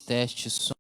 teste som.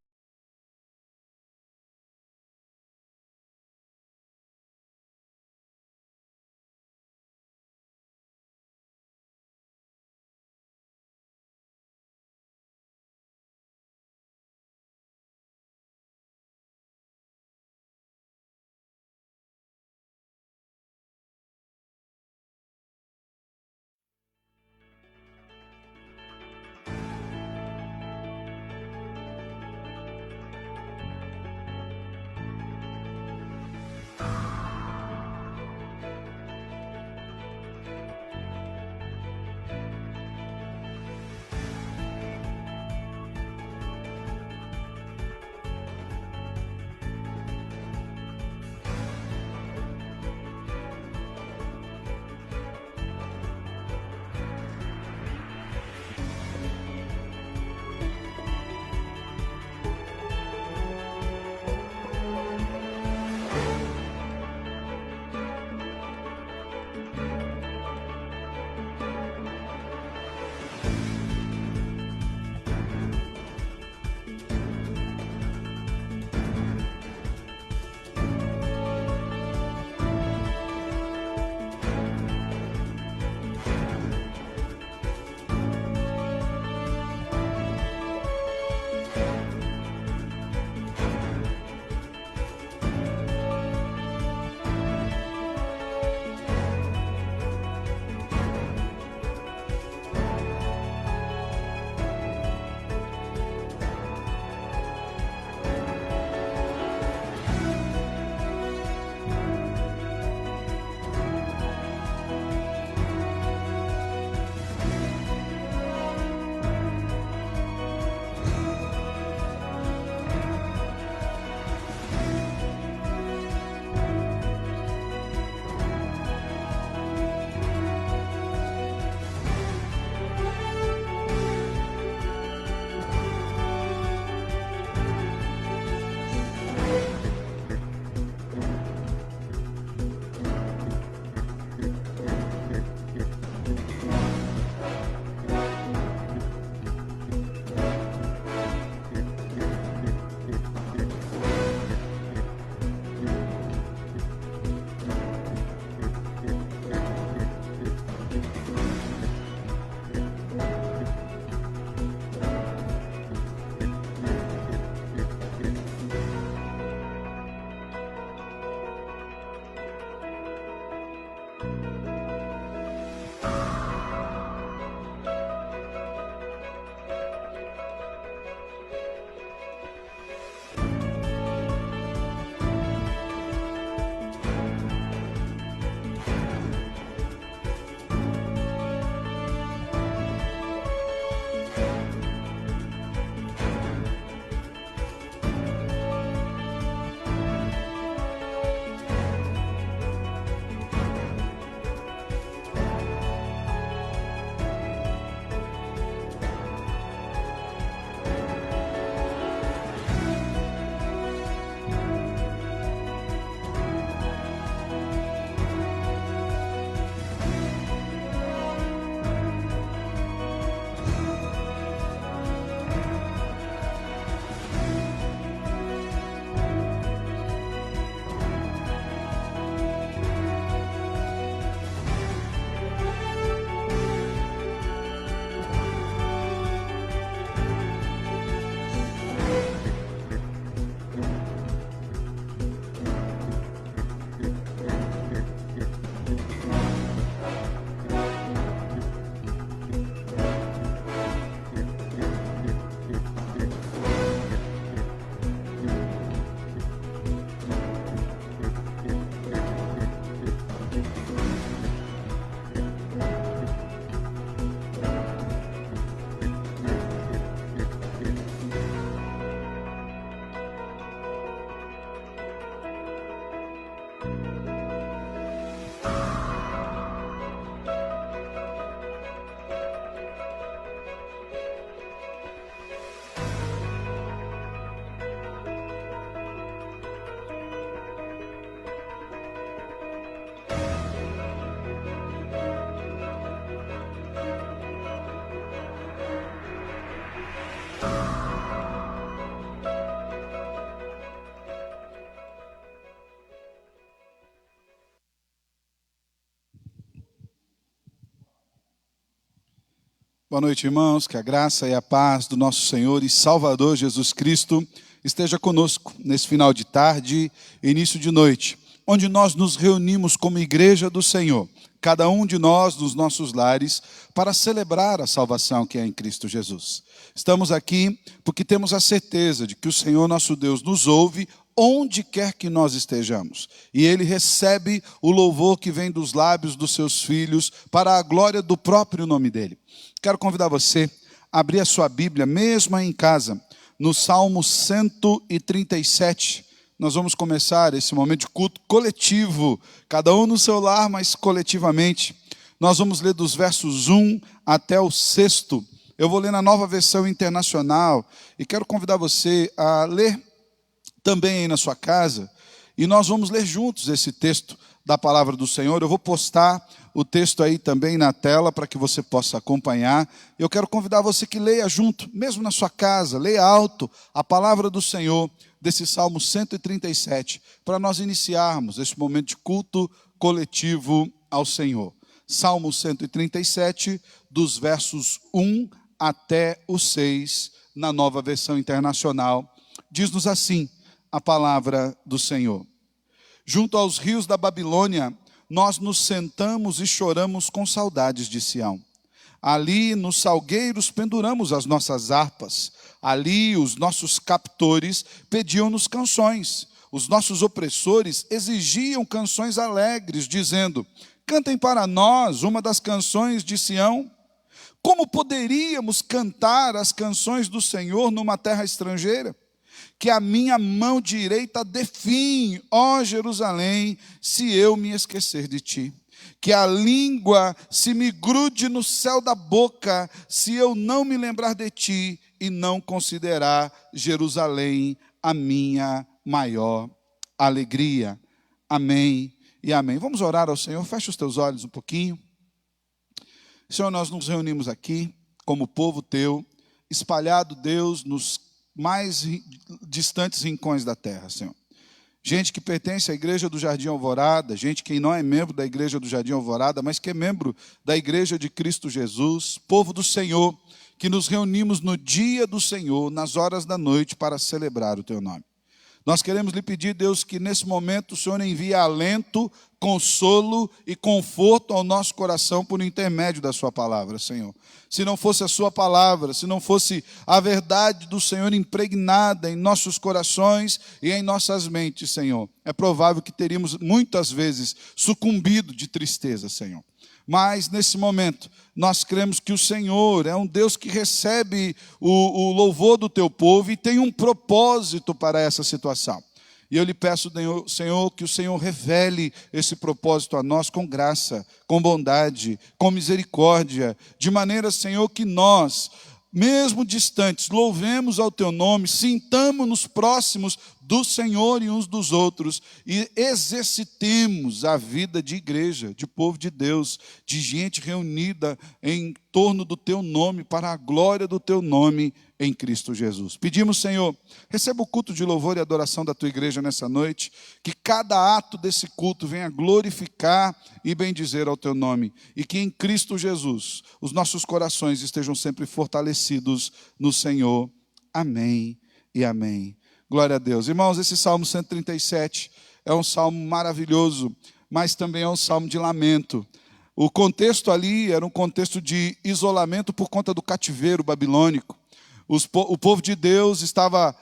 Boa noite, irmãos. Que a graça e a paz do nosso Senhor e Salvador Jesus Cristo esteja conosco nesse final de tarde e início de noite, onde nós nos reunimos como igreja do Senhor, cada um de nós nos nossos lares, para celebrar a salvação que é em Cristo Jesus. Estamos aqui porque temos a certeza de que o Senhor nosso Deus nos ouve onde quer que nós estejamos, e Ele recebe o louvor que vem dos lábios dos seus filhos para a glória do próprio nome dEle. Quero convidar você a abrir a sua Bíblia, mesmo aí em casa, no Salmo 137. Nós vamos começar esse momento de culto coletivo, cada um no seu lar, mas coletivamente. Nós vamos ler dos versos 1 até o 6º. Eu vou ler na Nova Versão Internacional e quero convidar você a ler também aí na sua casa, e nós vamos ler juntos esse texto da palavra do Senhor. Eu vou postar o texto aí também na tela para que você possa acompanhar. Eu quero convidar você que leia junto, mesmo na sua casa, leia alto a palavra do Senhor desse Salmo 137, para nós iniciarmos esse momento de culto coletivo ao Senhor. Salmo 137, dos versos 1 até o 6, na Nova Versão Internacional, diz-nos assim a palavra do Senhor. Junto aos rios da Babilônia, nós nos sentamos e choramos com saudades de Sião. Ali nos salgueiros penduramos as nossas harpas. Ali os nossos captores pediam-nos canções. Os nossos opressores exigiam canções alegres, dizendo: cantem para nós uma das canções de Sião. Como poderíamos cantar as canções do Senhor numa terra estrangeira? Que a minha mão direita dê fim, ó Jerusalém, se eu me esquecer de ti. Que a língua se me grude no céu da boca, se eu não me lembrar de ti e não considerar Jerusalém a minha maior alegria. Amém e amém. Vamos orar ao Senhor. Fecha os teus olhos um pouquinho. Senhor, nós nos reunimos aqui como povo teu, espalhado, Deus, nos mais distantes rincões da terra, Senhor. Gente que pertence à igreja do Jardim Alvorada, gente que não é membro da igreja do Jardim Alvorada, mas que é membro da igreja de Cristo Jesus, povo do Senhor, que nos reunimos no dia do Senhor, nas horas da noite, para celebrar o teu nome. Nós queremos lhe pedir, Deus, que nesse momento o Senhor envie alento, consolo e conforto ao nosso coração por intermédio da sua palavra, Senhor. Se não fosse a sua palavra, se não fosse a verdade do Senhor impregnada em nossos corações e em nossas mentes, Senhor, é provável que teríamos muitas vezes sucumbido de tristeza, Senhor. Mas nesse momento, nós cremos que o Senhor é um Deus que recebe o louvor do teu povo e tem um propósito para essa situação. E eu lhe peço, Senhor, que o Senhor revele esse propósito a nós com graça, com bondade, com misericórdia, de maneira, Senhor, que nós, mesmo distantes, louvemos ao teu nome, sintamos-nos próximos do Senhor e uns dos outros, e exercitemos a vida de igreja, de povo de Deus, de gente reunida em torno do teu nome, para a glória do teu nome em Cristo Jesus. Pedimos, Senhor, receba o culto de louvor e adoração da tua igreja nessa noite, que cada ato desse culto venha glorificar e bendizer ao teu nome, e que em Cristo Jesus os nossos corações estejam sempre fortalecidos no Senhor. Amém e amém. Glória a Deus. Irmãos, esse Salmo 137 é um salmo maravilhoso, mas também é um salmo de lamento. O contexto ali era um contexto de isolamento por conta do cativeiro babilônico. O povo de Deus estava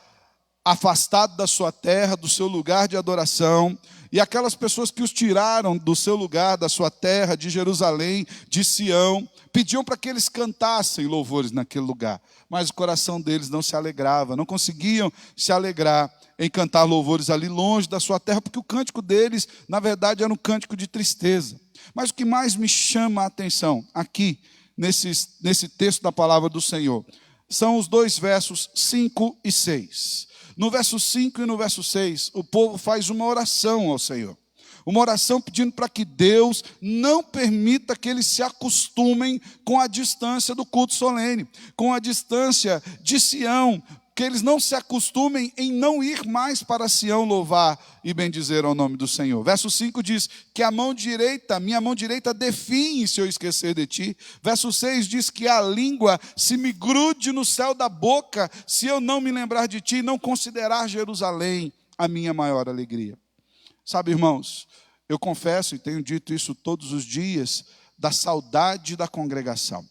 afastado da sua terra, do seu lugar de adoração, e aquelas pessoas que os tiraram do seu lugar, da sua terra, de Jerusalém, de Sião, pediam para que eles cantassem louvores naquele lugar, mas o coração deles não se alegrava, não conseguiam se alegrar em cantar louvores ali longe da sua terra, porque o cântico deles, na verdade, era um cântico de tristeza. Mas o que mais me chama a atenção aqui, nesse texto da palavra do Senhor, são os dois versos 5 e 6. No verso 5 e no verso 6, o povo faz uma oração ao Senhor. Uma oração pedindo para que Deus não permita que eles se acostumem com a distância do culto solene, com a distância de Sião, que eles não se acostumem em não ir mais para Sião louvar e bendizer ao nome do Senhor. Verso 5 diz que minha mão direita definhe se eu esquecer de ti. Verso 6 diz que a língua se me grude no céu da boca se eu não me lembrar de ti e não considerar Jerusalém a minha maior alegria. Sabe, irmãos, eu confesso e tenho dito isso todos os dias, da saudade da congregação.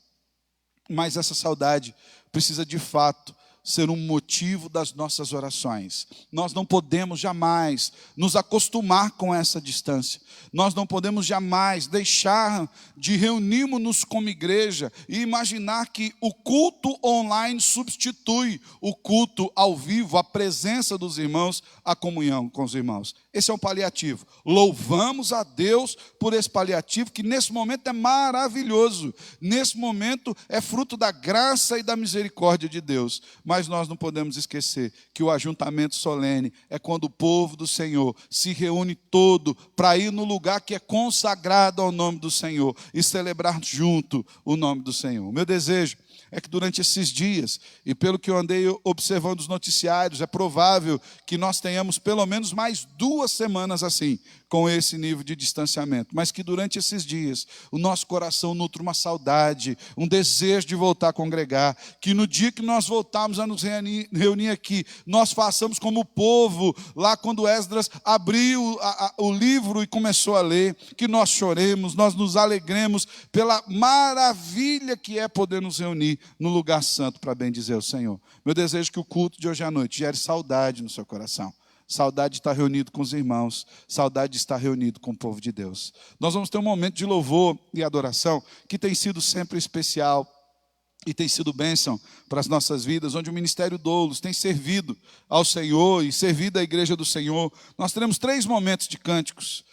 Mas essa saudade precisa de fato ser um motivo das nossas orações. Nós não podemos jamais nos acostumar com essa distância. Nós não podemos jamais deixar de reunirmos-nos como igreja e imaginar que o culto online substitui o culto ao vivo, a presença dos irmãos, a comunhão com os irmãos. Esse é um paliativo. Louvamos a Deus por esse paliativo, que nesse momento é maravilhoso. Nesse momento é fruto da graça e da misericórdia de Deus. Mas nós não podemos esquecer que o ajuntamento solene é quando o povo do Senhor se reúne todo para ir no lugar que é consagrado ao nome do Senhor e celebrar junto o nome do Senhor. O meu desejo é que durante esses dias, e pelo que eu andei observando os noticiários, é provável que nós tenhamos pelo menos mais 2 semanas assim, com esse nível de distanciamento, mas que durante esses dias o nosso coração nutre uma saudade, um desejo de voltar a congregar, que no dia que nós voltarmos a nos reunir aqui, nós façamos como o povo, lá quando Esdras abriu o livro e começou a ler, que nós choremos, nós nos alegremos pela maravilha que é poder nos reunir no lugar santo para bendizer o Senhor. Meu desejo é que o culto de hoje à noite gere saudade no seu coração. Saudade de estar reunido com os irmãos, saudade de estar reunido com o povo de Deus. Nós vamos ter um momento de louvor e adoração que tem sido sempre especial e tem sido bênção para as nossas vidas, onde o Ministério Doulos tem servido ao Senhor e servido à igreja do Senhor. Nós teremos 3 momentos de cânticos.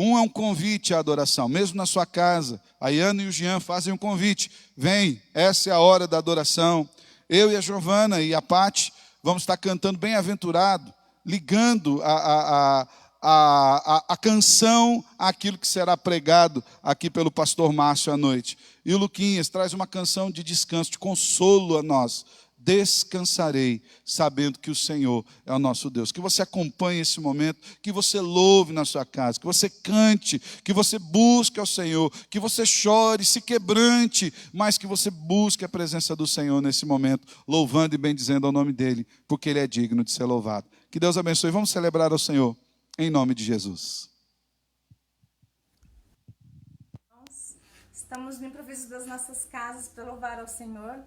Um é um convite à adoração, mesmo na sua casa. A Iana e o Jean fazem um convite. Vem, essa é a hora da adoração. Eu e a Giovana e a Pati vamos estar cantando Bem-aventurado, ligando a canção àquilo que será pregado aqui pelo pastor Márcio à noite. E o Luquinhas traz uma canção de descanso, de consolo a nós. Descansarei, sabendo que o Senhor é o nosso Deus. Que você acompanhe esse momento, que você louve na sua casa, que você cante, que você busque ao Senhor, que você chore, se quebrante, mas que você busque a presença do Senhor nesse momento, louvando e bendizendo ao nome dEle, porque Ele é digno de ser louvado. Que Deus abençoe. Vamos celebrar ao Senhor, em nome de Jesus. Estamos no improviso das nossas casas para louvar ao Senhor.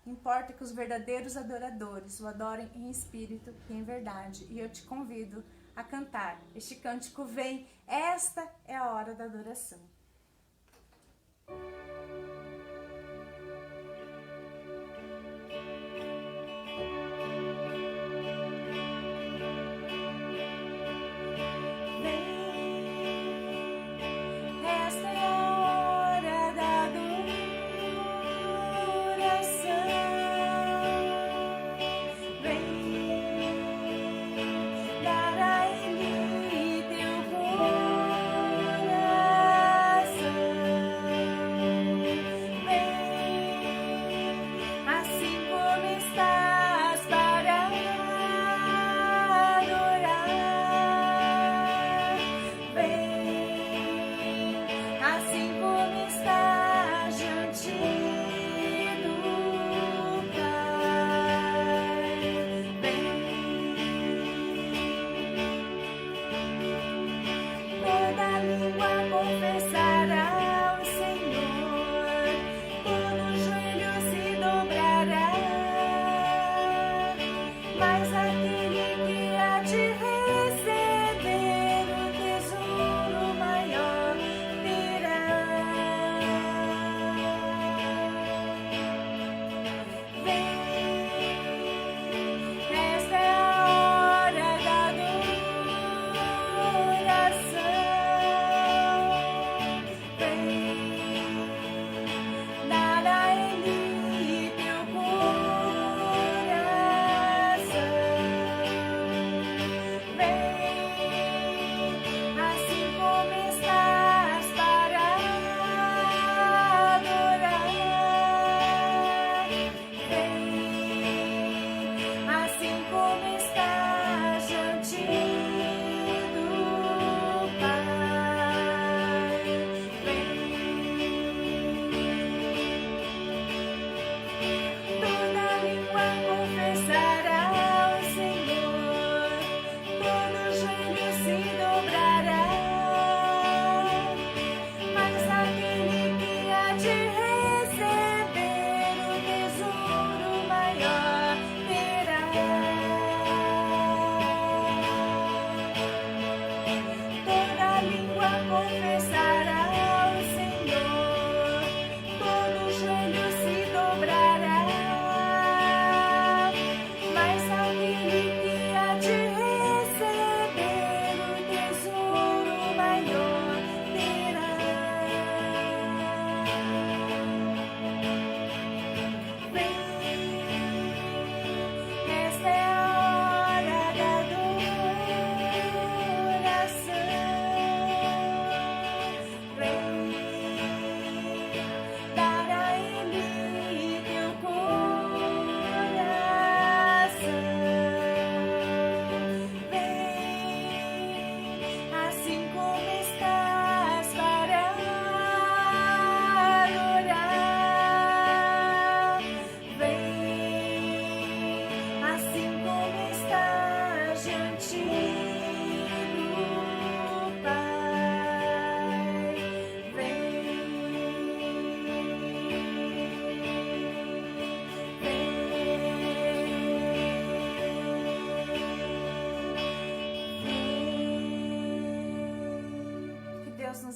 Importa que os verdadeiros adoradores o adorem em espírito e em verdade. E eu te convido a cantar. Este cântico vem, esta é a hora da adoração. Teu coração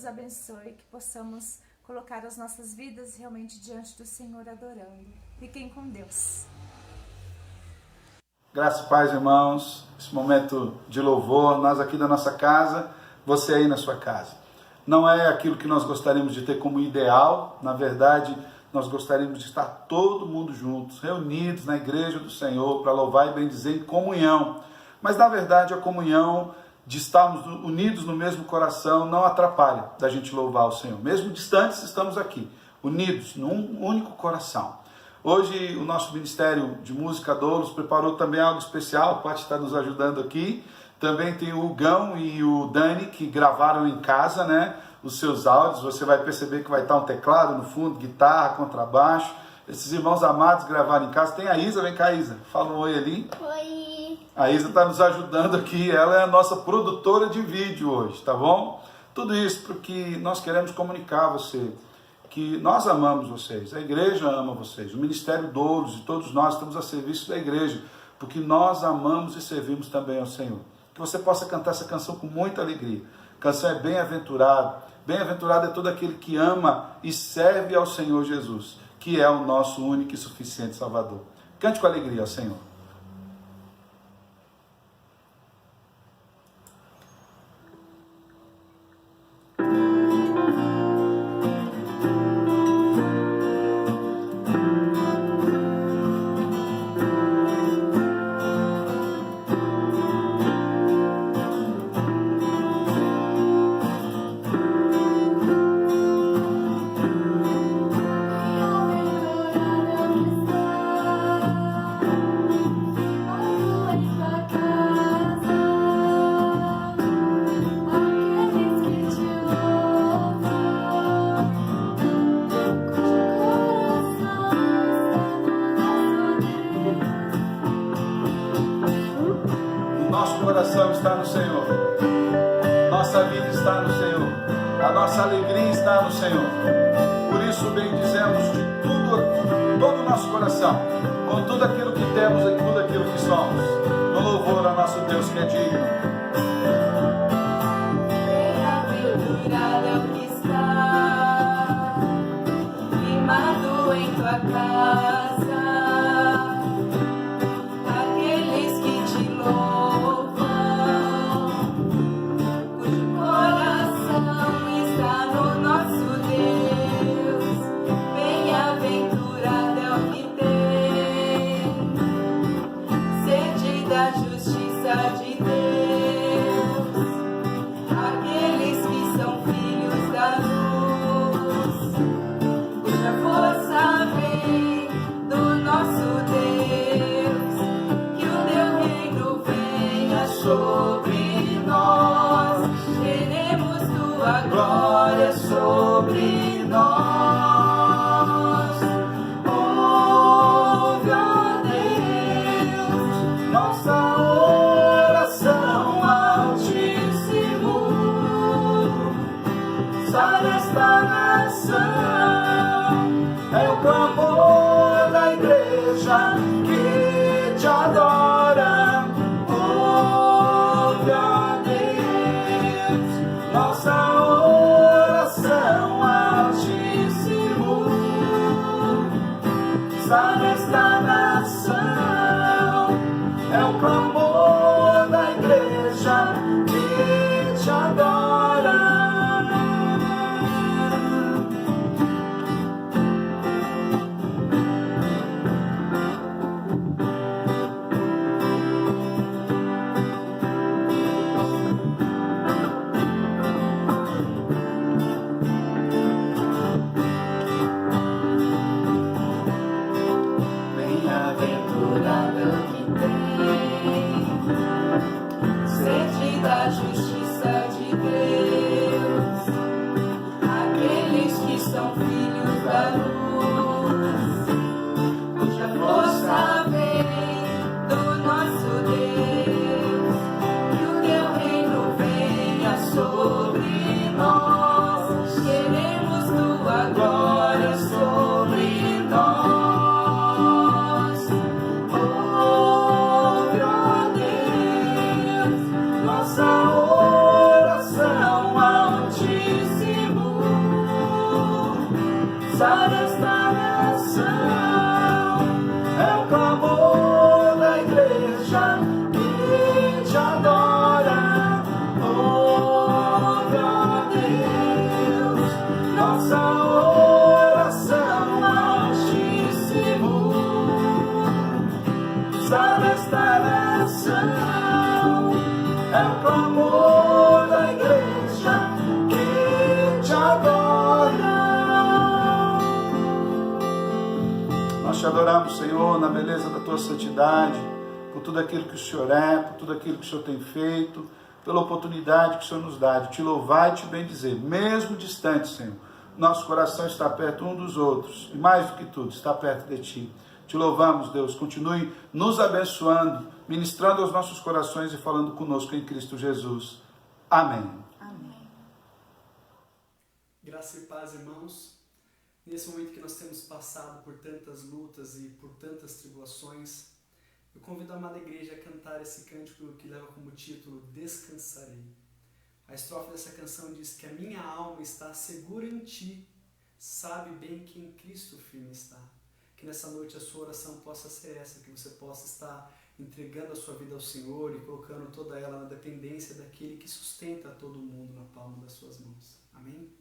nos abençoe, que possamos colocar as nossas vidas realmente diante do Senhor adorando. Fiquem com Deus. Graça e paz, irmãos. Esse momento de louvor, nós aqui da nossa casa, você aí na sua casa. Não é aquilo que nós gostaríamos de ter como ideal, na verdade, nós gostaríamos de estar todo mundo juntos, reunidos na igreja do Senhor, para louvar e bendizer em comunhão. Mas, na verdade, a comunhão de estarmos unidos no mesmo coração não atrapalha da gente louvar o Senhor. Mesmo distantes, estamos aqui, unidos num único coração. Hoje, o nosso Ministério de Música Doulos preparou também algo especial, pode estar nos ajudando aqui. Também tem o Hugão e o Dani, que gravaram em casa, né, os seus áudios. Você vai perceber que vai estar um teclado no fundo, guitarra, contrabaixo. Esses irmãos amados gravaram em casa. Tem a Isa, vem cá, Isa. Fala um oi ali. Oi. A Isa está nos ajudando aqui, ela é a nossa produtora de vídeo hoje, tá bom? Tudo isso porque nós queremos comunicar a você que nós amamos vocês, a igreja ama vocês, o Ministério Doulos e todos nós estamos a serviço da igreja, porque nós amamos e servimos também ao Senhor. Que você possa cantar essa canção com muita alegria. A canção é bem-aventurado. Bem-aventurado é todo aquele que ama e serve ao Senhor Jesus, que é o nosso único e suficiente Salvador. Cante com alegria ao Senhor. Está no Senhor, nossa vida está no Senhor, a nossa alegria está no Senhor. Por isso bendizemos de todo o nosso coração, com tudo aquilo que temos e tudo aquilo que somos, no louvor ao nosso Deus que é digno. Bem-aventurado é o que está firmado em tua casa, aqueles que te louvam. Glória sobre nós. Ouve, ó Deus, nossa oração altíssimo. Sai esta nação, é o clamor da igreja que te adora. Ouve, ó Deus, nossa nesta nação, é o clamor da igreja que te adora. Nós te adoramos, Senhor, na beleza da tua santidade, por tudo aquilo que o Senhor é, por tudo aquilo que o Senhor tem feito, pela oportunidade que o Senhor nos dá de te louvar e te bendizer, mesmo distante, Senhor. Nosso coração está perto um dos outros, e mais do que tudo, está perto de ti. Te louvamos, Deus, continue nos abençoando, ministrando aos nossos corações e falando conosco em Cristo Jesus. Amém. Amém. Graça e paz, irmãos. Nesse momento que nós temos passado por tantas lutas e por tantas tribulações, eu convido a amada igreja a cantar esse cântico que leva como título Descansarei. A estrofe dessa canção diz que a minha alma está segura em ti, sabe bem que em Cristo firme está. Que nessa noite a sua oração possa ser essa, que você possa estar entregando a sua vida ao Senhor e colocando toda ela na dependência daquele que sustenta todo mundo na palma das suas mãos. Amém?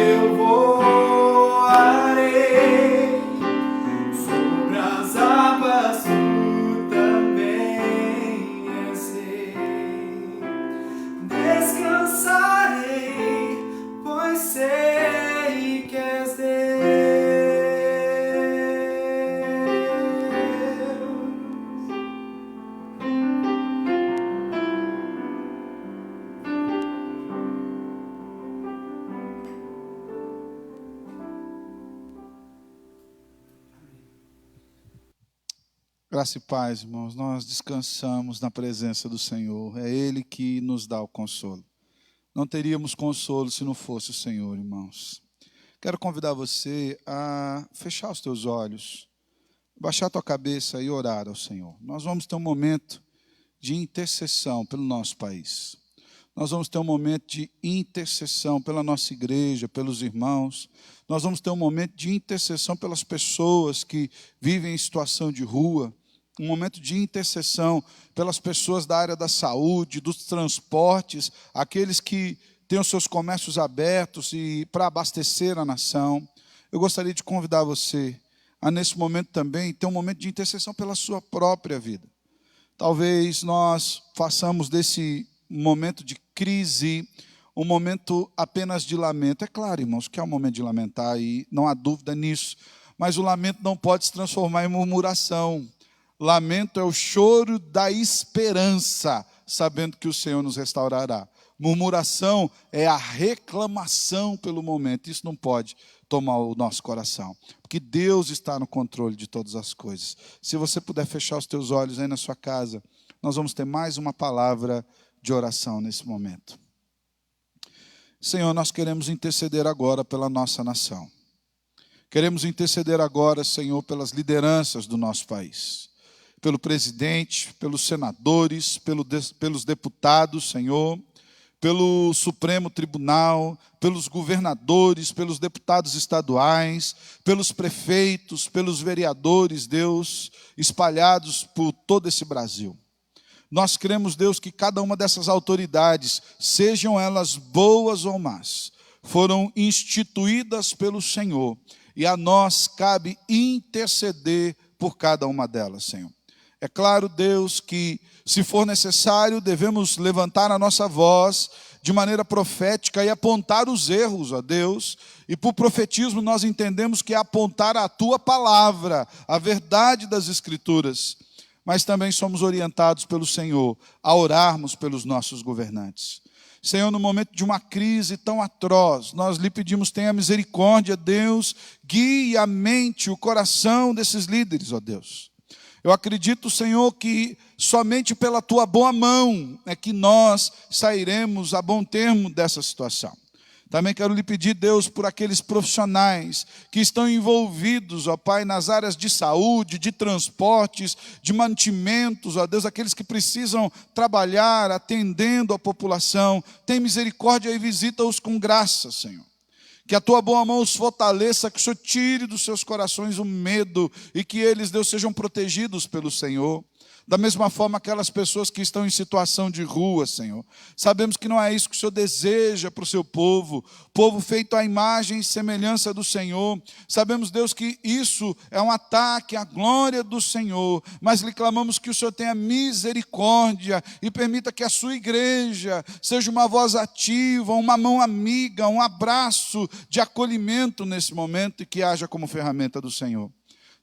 Eu vou Graça e paz, irmãos. Nós descansamos na presença do Senhor. É Ele que nos dá o consolo. Não teríamos consolo se não fosse o Senhor, irmãos. Quero convidar você a fechar os teus olhos, baixar a tua cabeça e orar ao Senhor. Nós vamos ter um momento de intercessão pelo nosso país. Nós vamos ter um momento de intercessão pela nossa igreja, pelos irmãos. Nós vamos ter um momento de intercessão pelas pessoas que vivem em situação de rua. Um momento de intercessão pelas pessoas da área da saúde, dos transportes, aqueles que têm os seus comércios abertos e para abastecer a nação. Eu gostaria de convidar você a, nesse momento também, ter um momento de intercessão pela sua própria vida. Talvez nós façamos desse momento de crise um momento apenas de lamento. É claro, irmãos, que é um momento de lamentar e não há dúvida nisso. Mas o lamento não pode se transformar em murmuração. Lamento é o choro da esperança, sabendo que o Senhor nos restaurará. Murmuração é a reclamação pelo momento. Isso não pode tomar o nosso coração, porque Deus está no controle de todas as coisas. Se você puder fechar os teus olhos aí na sua casa, nós vamos ter mais uma palavra de oração nesse momento. Senhor, nós queremos interceder agora pela nossa nação. Queremos interceder agora, Senhor, pelas lideranças do nosso país. Pelo presidente, pelos senadores, pelos deputados, Senhor, pelo Supremo Tribunal, pelos governadores, pelos deputados estaduais, pelos prefeitos, pelos vereadores, Deus, espalhados por todo esse Brasil. Nós cremos, Deus, que cada uma dessas autoridades, sejam elas boas ou más, foram instituídas pelo Senhor, e a nós cabe interceder por cada uma delas, Senhor. É claro, Deus, que se for necessário, devemos levantar a nossa voz de maneira profética e apontar os erros, ó Deus. E por profetismo nós entendemos que é apontar a Tua palavra, a verdade das Escrituras. Mas também somos orientados pelo Senhor a orarmos pelos nossos governantes. Senhor, no momento de uma crise tão atroz, nós lhe pedimos, tenha misericórdia, Deus, guie a mente, o coração desses líderes, ó Deus. Eu acredito, Senhor, que somente pela Tua boa mão é que nós sairemos a bom termo dessa situação. Também quero lhe pedir, Deus, por aqueles profissionais que estão envolvidos, ó Pai, nas áreas de saúde, de transportes, de mantimentos, ó Deus, aqueles que precisam trabalhar atendendo a população. Tem misericórdia e visita-os com graça, Senhor. Que a Tua boa mão os fortaleça, que o Senhor tire dos seus corações o medo e que eles, Deus, sejam protegidos pelo Senhor. Da mesma forma, aquelas pessoas que estão em situação de rua, Senhor. Sabemos que não é isso que o Senhor deseja para o seu povo feito à imagem e semelhança do Senhor. Sabemos, Deus, que isso é um ataque à glória do Senhor, mas lhe clamamos que o Senhor tenha misericórdia e permita que a sua igreja seja uma voz ativa, uma mão amiga, um abraço de acolhimento nesse momento e que haja como ferramenta do Senhor.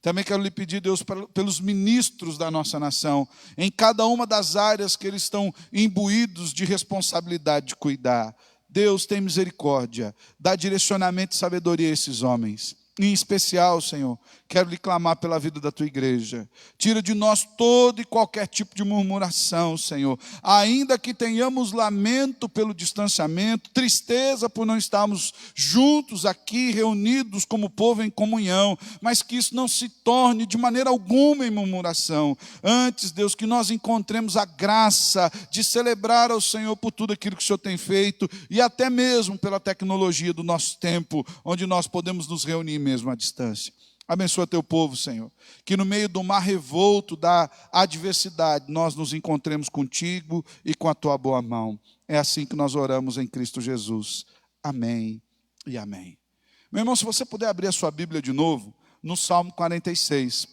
Também quero lhe pedir, Deus, pelos ministros da nossa nação, em cada uma das áreas que eles estão imbuídos de responsabilidade de cuidar. Deus, tem misericórdia, dá direcionamento e sabedoria a esses homens. Em especial, Senhor, quero lhe clamar pela vida da Tua igreja. Tira de nós todo e qualquer tipo de murmuração, Senhor. Ainda que tenhamos lamento pelo distanciamento, tristeza por não estarmos juntos aqui, reunidos como povo em comunhão, mas que isso não se torne de maneira alguma em murmuração. Antes, Deus, que nós encontremos a graça de celebrar ao Senhor por tudo aquilo que o Senhor tem feito e até mesmo pela tecnologia do nosso tempo, onde nós podemos nos reunir mesmo à distância. Abençoa Teu povo, Senhor, que no meio do mar revolto da adversidade nós nos encontremos contigo e com a Tua boa mão. É assim que nós oramos em Cristo Jesus. Amém e amém. Meu irmão, se você puder abrir a sua Bíblia de novo, no Salmo 46.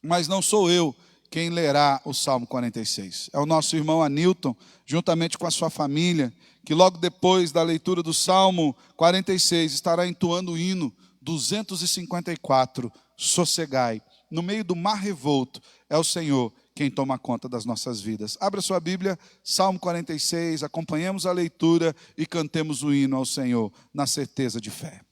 Mas não sou eu quem lerá o Salmo 46. É o nosso irmão Anilton, juntamente com a sua família, que logo depois da leitura do Salmo 46 estará entoando o hino 254, sossegai. No meio do mar revolto, é o Senhor quem toma conta das nossas vidas. Abra sua Bíblia, Salmo 46, acompanhemos a leitura e cantemos o hino ao Senhor, na certeza de fé.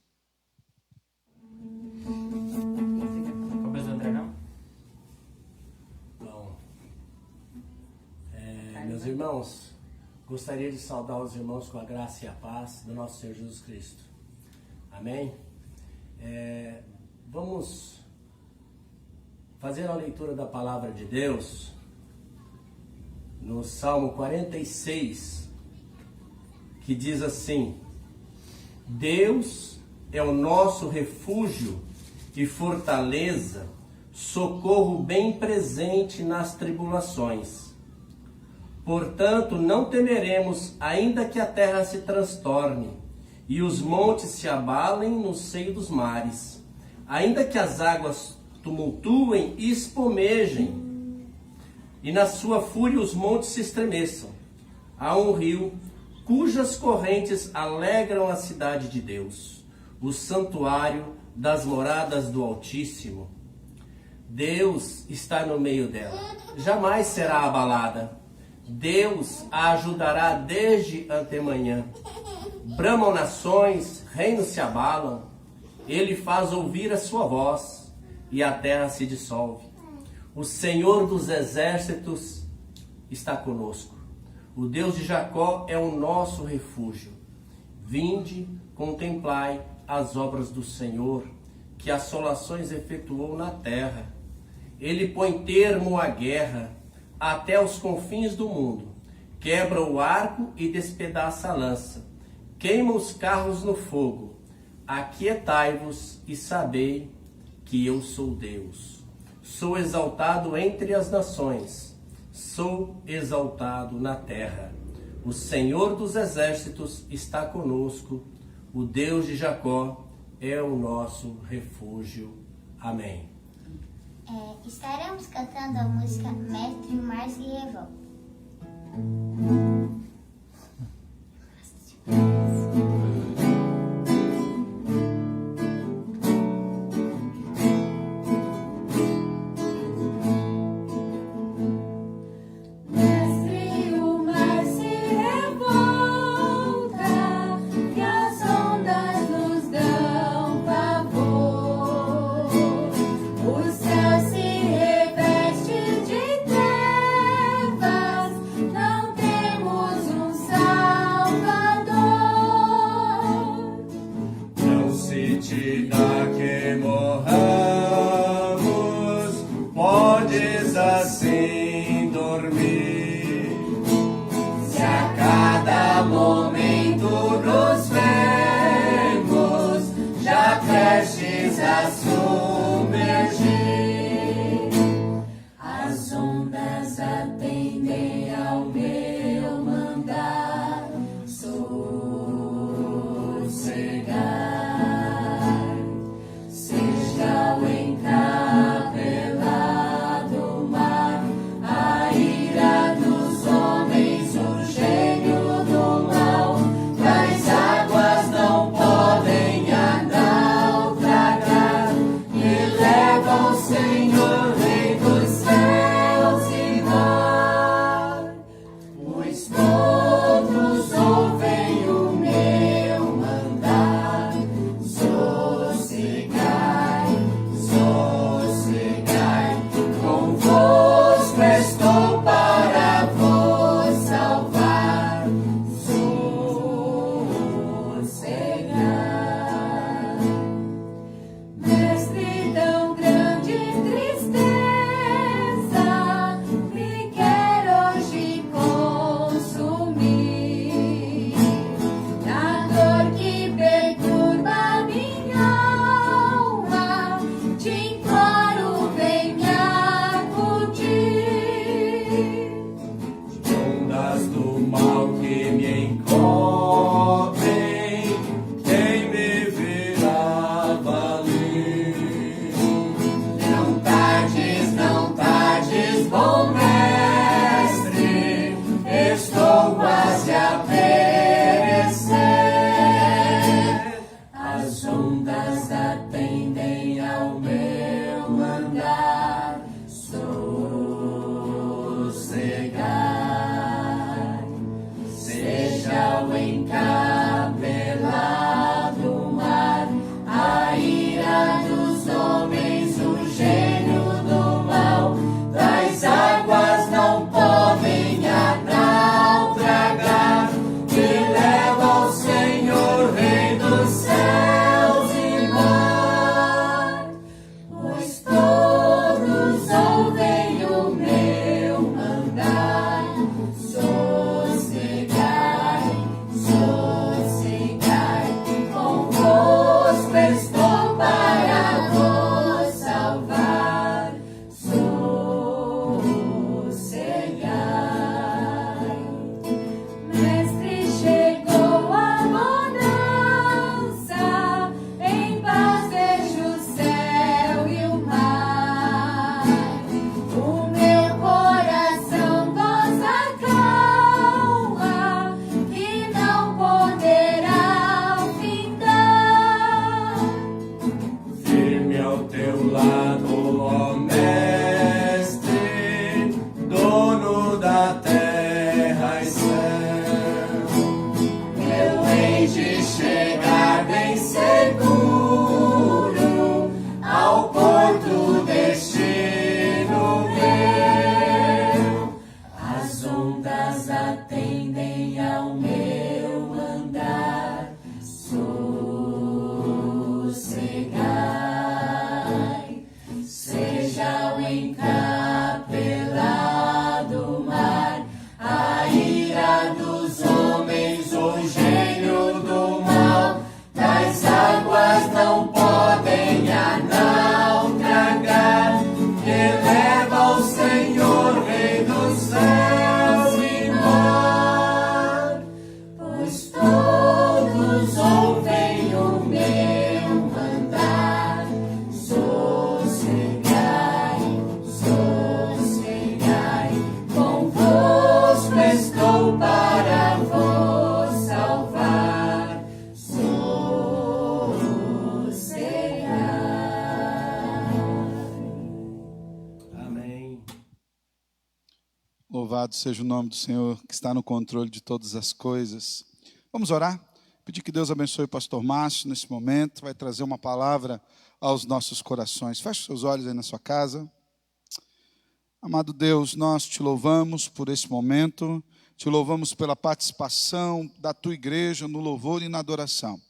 irmãos, gostaria de saudar os irmãos com a graça e a paz do nosso Senhor Jesus Cristo. Amém? Vamos fazer a leitura da palavra de Deus no Salmo 46, que diz assim: Deus é o nosso refúgio e fortaleza, socorro bem presente nas tribulações. Portanto, não temeremos, ainda que a terra se transtorne e os montes se abalem no seio dos mares, ainda que as águas tumultuem e espumejem, e na sua fúria os montes se estremeçam. Há um rio cujas correntes alegram a cidade de Deus, o santuário das moradas do Altíssimo. Deus está no meio dela, jamais será abalada. Deus a ajudará desde antemanhã. Bramam nações, reinos se abalam. Ele faz ouvir a sua voz e a terra se dissolve. O Senhor dos exércitos está conosco. O Deus de Jacó é o nosso refúgio. Vinde, contemplai as obras do Senhor, que assolações efetuou na terra. Ele põe termo à guerra até os confins do mundo. Quebra o arco e despedaça a lança. Queima os carros no fogo. Aquietai-vos e sabei que eu sou Deus. Sou exaltado entre as nações. Sou exaltado na terra. O Senhor dos exércitos está conosco. O Deus de Jacó é o nosso refúgio. Amém. Estaremos cantando a música Mestre Mars e Revolta. Não temos um Salvador. Louvado seja o nome do Senhor, que está no controle de todas as coisas. Vamos orar? Pedir que Deus abençoe o pastor Márcio nesse momento, vai trazer uma palavra aos nossos corações. Feche seus olhos aí na sua casa. Amado Deus, nós te louvamos por esse momento, te louvamos pela participação da tua igreja no louvor e na adoração.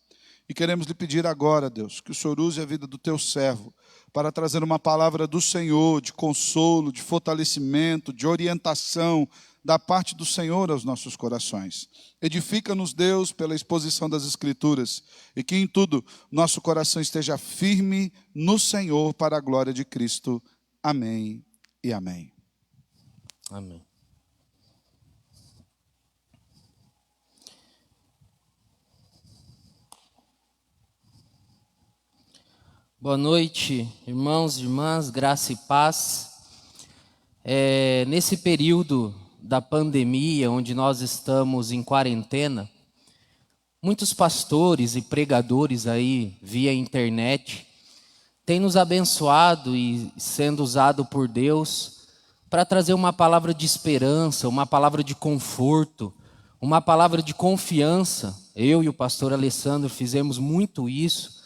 E queremos lhe pedir agora, Deus, que o Senhor use a vida do teu servo para trazer uma palavra do Senhor, de consolo, de fortalecimento, de orientação da parte do Senhor aos nossos corações. Edifica-nos, Deus, pela exposição das Escrituras, e que em tudo nosso coração esteja firme no Senhor para a glória de Cristo. Amém e amém. Amém. Boa noite, irmãos e irmãs, graça e paz. Nesse período da pandemia, onde nós estamos em quarentena, muitos pastores e pregadores aí via internet têm nos abençoado e sendo usado por Deus para trazer uma palavra de esperança, uma palavra de conforto, uma palavra de confiança. Eu e o pastor Alessandro fizemos muito isso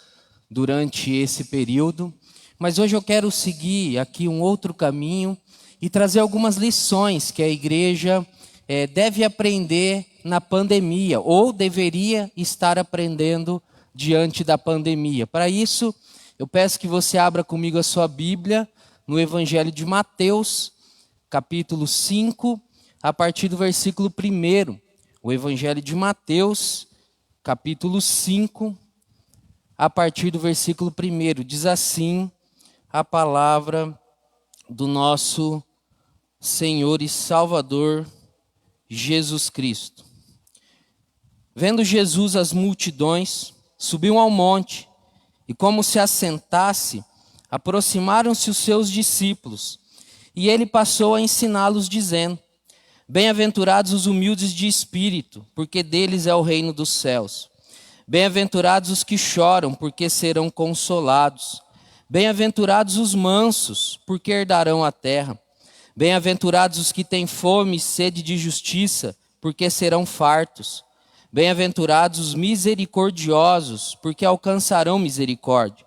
durante esse período, mas hoje eu quero seguir aqui um outro caminho e trazer algumas lições que a igreja deve aprender na pandemia, ou deveria estar aprendendo diante da pandemia. Para isso, eu peço que você abra comigo a sua Bíblia no Evangelho de Mateus, capítulo 5, a partir do versículo 1. O Evangelho de Mateus, capítulo 5, a partir do versículo 1, diz assim a palavra do nosso Senhor e Salvador Jesus Cristo. Vendo Jesus as multidões, subiu ao monte, e como se assentasse, aproximaram-se os seus discípulos, e ele passou a ensiná-los, dizendo: Bem-aventurados os humildes de espírito, porque deles é o reino dos céus. Bem-aventurados os que choram, porque serão consolados. Bem-aventurados os mansos, porque herdarão a terra. Bem-aventurados os que têm fome e sede de justiça, porque serão fartos. Bem-aventurados os misericordiosos, porque alcançarão misericórdia.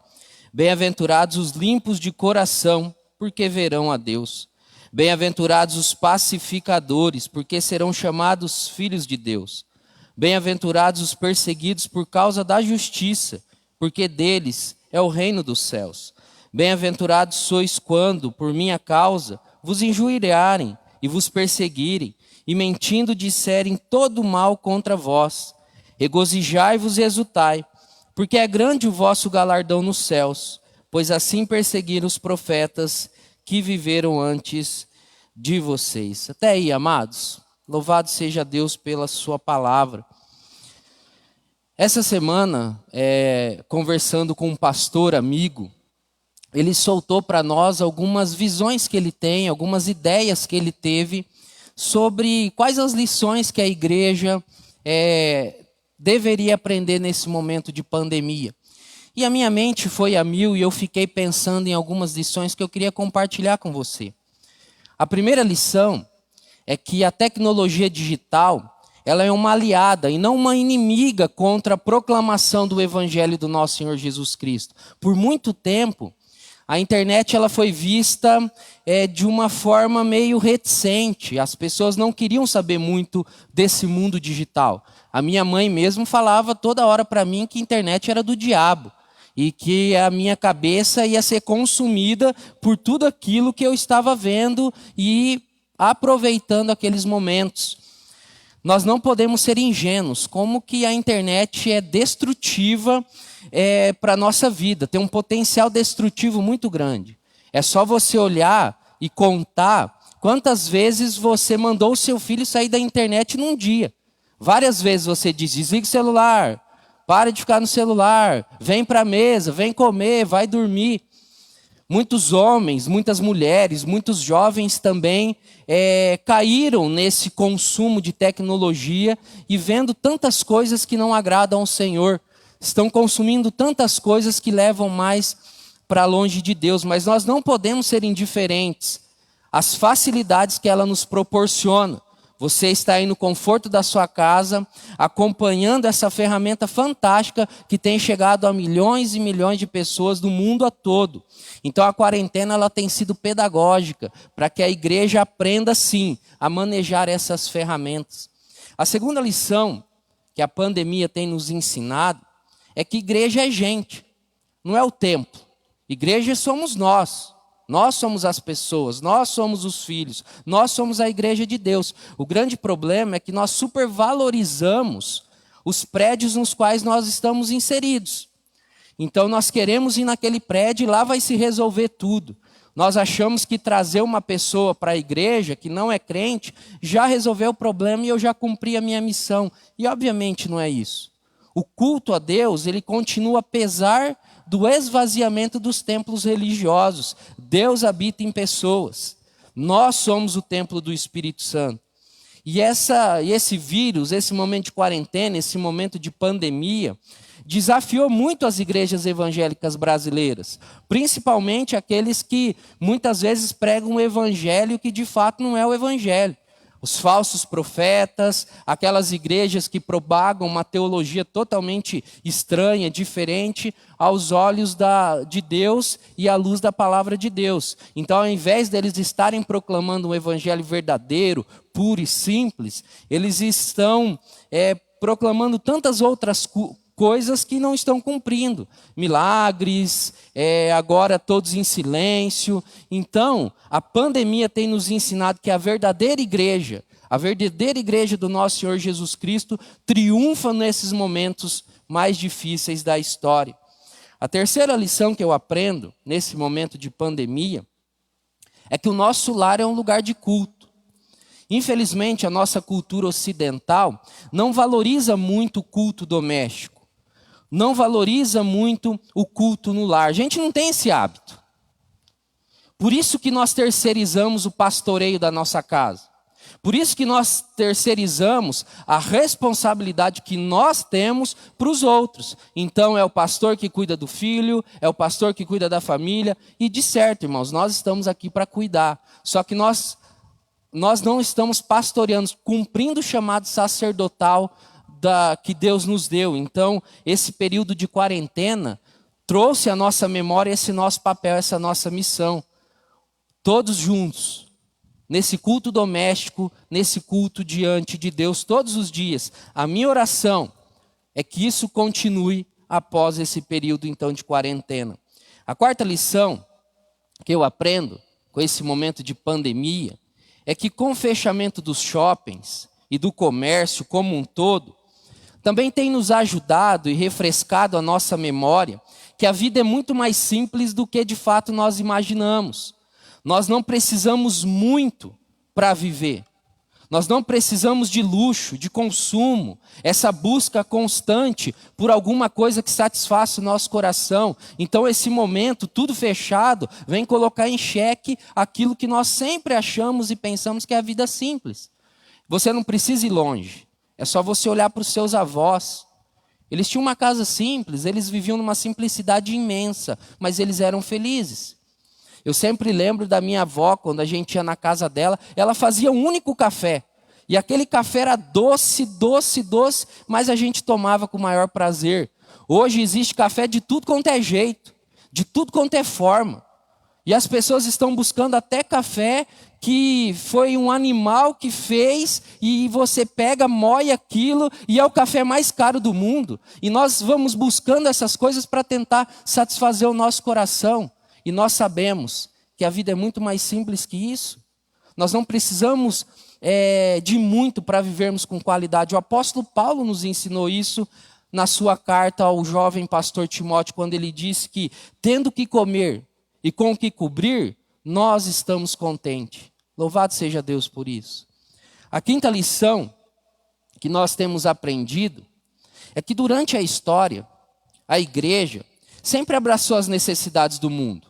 Bem-aventurados os limpos de coração, porque verão a Deus. Bem-aventurados os pacificadores, porque serão chamados filhos de Deus. Bem-aventurados os perseguidos por causa da justiça, porque deles é o reino dos céus. Bem-aventurados sois quando, por minha causa, vos injuriarem e vos perseguirem, e mentindo disserem todo mal contra vós. Regozijai-vos e exultai, porque é grande o vosso galardão nos céus, pois assim perseguiram os profetas que viveram antes de vocês. Até aí, amados. Louvado seja Deus pela sua palavra. Essa semana, conversando com um pastor amigo, ele soltou para nós algumas visões que ele tem, algumas ideias que ele teve sobre quais as lições que a igreja deveria aprender nesse momento de pandemia. E a minha mente foi a mil e eu fiquei pensando em algumas lições que eu queria compartilhar com você. A primeira lição é que a tecnologia digital, ela é uma aliada e não uma inimiga contra a proclamação do Evangelho do nosso Senhor Jesus Cristo. Por muito tempo, a internet ela foi vista de uma forma meio reticente. As pessoas não queriam saber muito desse mundo digital. A minha mãe mesmo falava toda hora para mim que a internet era do diabo e que a minha cabeça ia ser consumida por tudo aquilo que eu estava vendo e aproveitando aqueles momentos. Nós não podemos ser ingênuos, como que a internet é destrutiva para a nossa vida, tem um potencial destrutivo muito grande. É só você olhar e contar quantas vezes você mandou o seu filho sair da internet num dia. Várias vezes você diz: desliga o celular, para de ficar no celular, vem para a mesa, vem comer, vai dormir. Muitos homens, muitas mulheres, muitos jovens também caíram nesse consumo de tecnologia e vendo tantas coisas que não agradam ao Senhor. Estão consumindo tantas coisas que levam mais para longe de Deus. Mas nós não podemos ser indiferentes as facilidades que ela nos proporciona. Você está aí no conforto da sua casa, acompanhando essa ferramenta fantástica que tem chegado a milhões e milhões de pessoas do mundo a todo. Então a quarentena ela tem sido pedagógica para que a igreja aprenda sim a manejar essas ferramentas. A segunda lição que a pandemia tem nos ensinado é que igreja é gente, não é o templo. Igreja somos nós. Nós somos as pessoas, nós somos os filhos, nós somos a igreja de Deus. O grande problema é que nós supervalorizamos os prédios nos quais nós estamos inseridos. Então nós queremos ir naquele prédio e lá vai se resolver tudo. Nós achamos que trazer uma pessoa para a igreja que não é crente já resolveu o problema e eu já cumpri a minha missão. E obviamente não é isso. O culto a Deus, ele continua apesar do esvaziamento dos templos religiosos. Deus habita em pessoas. Nós somos o templo do Espírito Santo. E esse vírus, esse momento de quarentena, esse momento de pandemia, desafiou muito as igrejas evangélicas brasileiras, principalmente aqueles que muitas vezes pregam um evangelho que de fato não é o evangelho. Os falsos profetas, aquelas igrejas que propagam uma teologia totalmente estranha, diferente aos olhos de Deus e à luz da palavra de Deus. Então, ao invés deles estarem proclamando um evangelho verdadeiro, puro e simples, eles estão proclamando tantas outras coisas que não estão cumprindo. Milagres, agora todos em silêncio. Então, a pandemia tem nos ensinado que a verdadeira igreja do nosso Senhor Jesus Cristo, triunfa nesses momentos mais difíceis da história. A terceira lição que eu aprendo nesse momento de pandemia é que o nosso lar é um lugar de culto. Infelizmente, a nossa cultura ocidental não valoriza muito o culto doméstico. Não valoriza muito o culto no lar. A gente não tem esse hábito. Por isso que nós terceirizamos o pastoreio da nossa casa. Por isso que nós terceirizamos a responsabilidade que nós temos para os outros. Então é o pastor que cuida do filho, é o pastor que cuida da família. E de certo, irmãos, nós estamos aqui para cuidar. Só que nós não estamos pastoreando, cumprindo o chamado sacerdotal que Deus nos deu. Então, esse período de quarentena trouxe à nossa memória esse nosso papel, essa nossa missão. Todos juntos, nesse culto doméstico, nesse culto diante de Deus, todos os dias. A minha oração é que isso continue após esse período, então, de quarentena. A quarta lição que eu aprendo com esse momento de pandemia é que com o fechamento dos shoppings e do comércio como um todo, também tem nos ajudado e refrescado a nossa memória que a vida é muito mais simples do que de fato nós imaginamos. Nós não precisamos muito para viver. Nós não precisamos de luxo, de consumo, essa busca constante por alguma coisa que satisfaça o nosso coração. Então esse momento, tudo fechado, vem colocar em xeque aquilo que nós sempre achamos e pensamos que é a vida simples. Você não precisa ir longe. É só você olhar para os seus avós. Eles tinham uma casa simples, eles viviam numa simplicidade imensa, mas eles eram felizes. Eu sempre lembro da minha avó, quando a gente ia na casa dela, ela fazia um único café. E aquele café era doce, doce, doce, mas a gente tomava com o maior prazer. Hoje existe café de tudo quanto é jeito, de tudo quanto é forma. E as pessoas estão buscando até café que foi um animal que fez e você pega, moe aquilo e é o café mais caro do mundo. E nós vamos buscando essas coisas para tentar satisfazer o nosso coração. E nós sabemos que a vida é muito mais simples que isso. Nós não precisamos de muito para vivermos com qualidade. O apóstolo Paulo nos ensinou isso na sua carta ao jovem pastor Timóteo, quando ele disse que, tendo que comer e com o que cobrir, nós estamos contentes. Louvado seja Deus por isso. A quinta lição que nós temos aprendido é que durante a história, a igreja sempre abraçou as necessidades do mundo.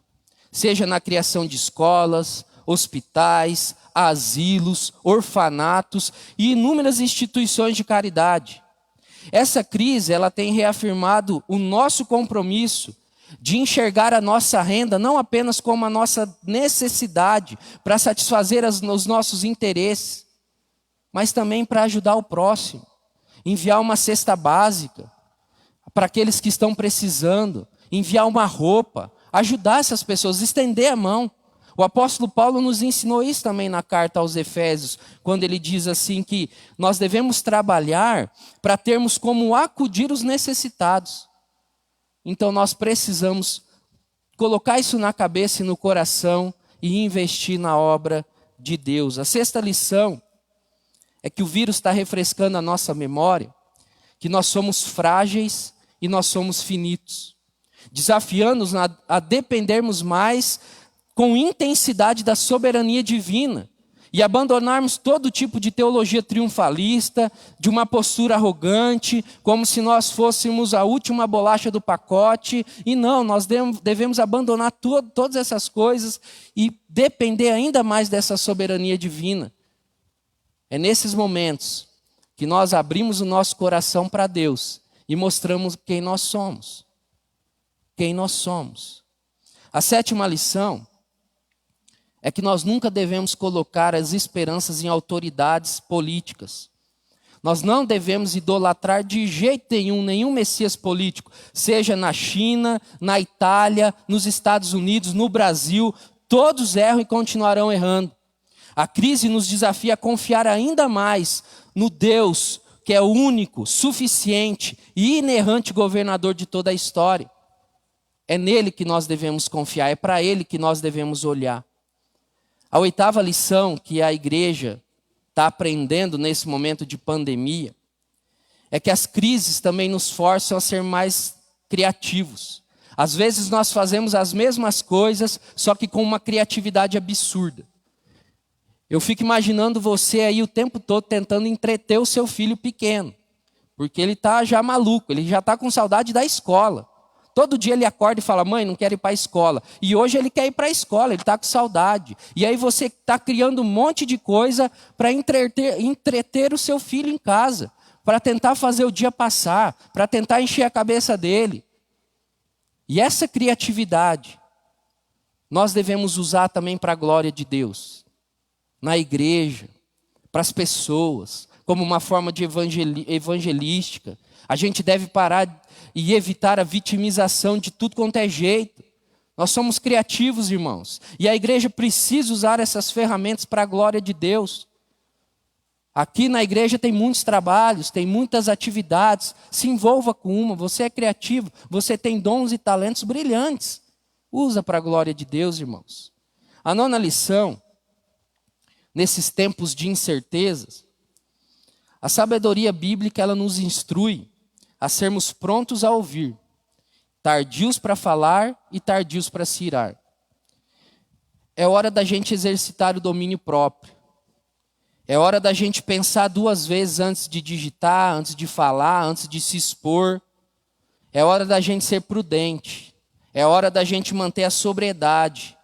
Seja na criação de escolas, hospitais, asilos, orfanatos e inúmeras instituições de caridade. Essa crise ela tem reafirmado o nosso compromisso de enxergar a nossa renda não apenas como a nossa necessidade para satisfazer os nossos interesses, mas também para ajudar o próximo, enviar uma cesta básica para aqueles que estão precisando, enviar uma roupa, ajudar essas pessoas, estender a mão. O apóstolo Paulo nos ensinou isso também na carta aos Efésios, quando ele diz assim que nós devemos trabalhar para termos como acudir os necessitados. Então nós precisamos colocar isso na cabeça e no coração e investir na obra de Deus. A sexta lição é que o vírus está refrescando a nossa memória, que nós somos frágeis e nós somos finitos, desafiando-nos a dependermos mais com intensidade da soberania divina e abandonarmos todo tipo de teologia triunfalista, de uma postura arrogante, como se nós fôssemos a última bolacha do pacote. E não, nós devemos abandonar todas essas coisas e depender ainda mais dessa soberania divina. É nesses momentos que nós abrimos o nosso coração para Deus e mostramos quem nós somos. Quem nós somos. A sétima lição é que nós nunca devemos colocar as esperanças em autoridades políticas. Nós não devemos idolatrar de jeito nenhum Messias político, seja na China, na Itália, nos Estados Unidos, no Brasil. Todos erram e continuarão errando. A crise nos desafia a confiar ainda mais no Deus que é o único, suficiente e inerrante governador de toda a história. É nele que nós devemos confiar, é para ele que nós devemos olhar. A oitava lição que a igreja está aprendendo nesse momento de pandemia é que as crises também nos forçam a ser mais criativos. Às vezes nós fazemos as mesmas coisas, só que com uma criatividade absurda. Eu fico imaginando você aí o tempo todo tentando entreter o seu filho pequeno, porque ele está já maluco, ele já está com saudade da escola. Todo dia ele acorda e fala, mãe, não quero ir para a escola. E hoje ele quer ir para a escola, ele está com saudade. E aí você está criando um monte de coisa para entreter o seu filho em casa, para tentar fazer o dia passar, para tentar encher a cabeça dele. E essa criatividade nós devemos usar também para a glória de Deus. Na igreja, para as pessoas, como uma forma de evangelística. A gente deve parar e evitar a vitimização de tudo quanto é jeito. Nós somos criativos, irmãos. E a igreja precisa usar essas ferramentas para a glória de Deus. Aqui na igreja tem muitos trabalhos, tem muitas atividades. Se envolva com uma, você é criativo, você tem dons e talentos brilhantes. Usa para a glória de Deus, irmãos. A nona lição, nesses tempos de incertezas, a sabedoria bíblica ela nos instrui a sermos prontos a ouvir, tardios para falar e tardios para se irar. É hora da gente exercitar o domínio próprio. É hora da gente pensar 2 vezes antes de digitar, antes de falar, antes de se expor. É hora da gente ser prudente. É hora da gente manter a sobriedade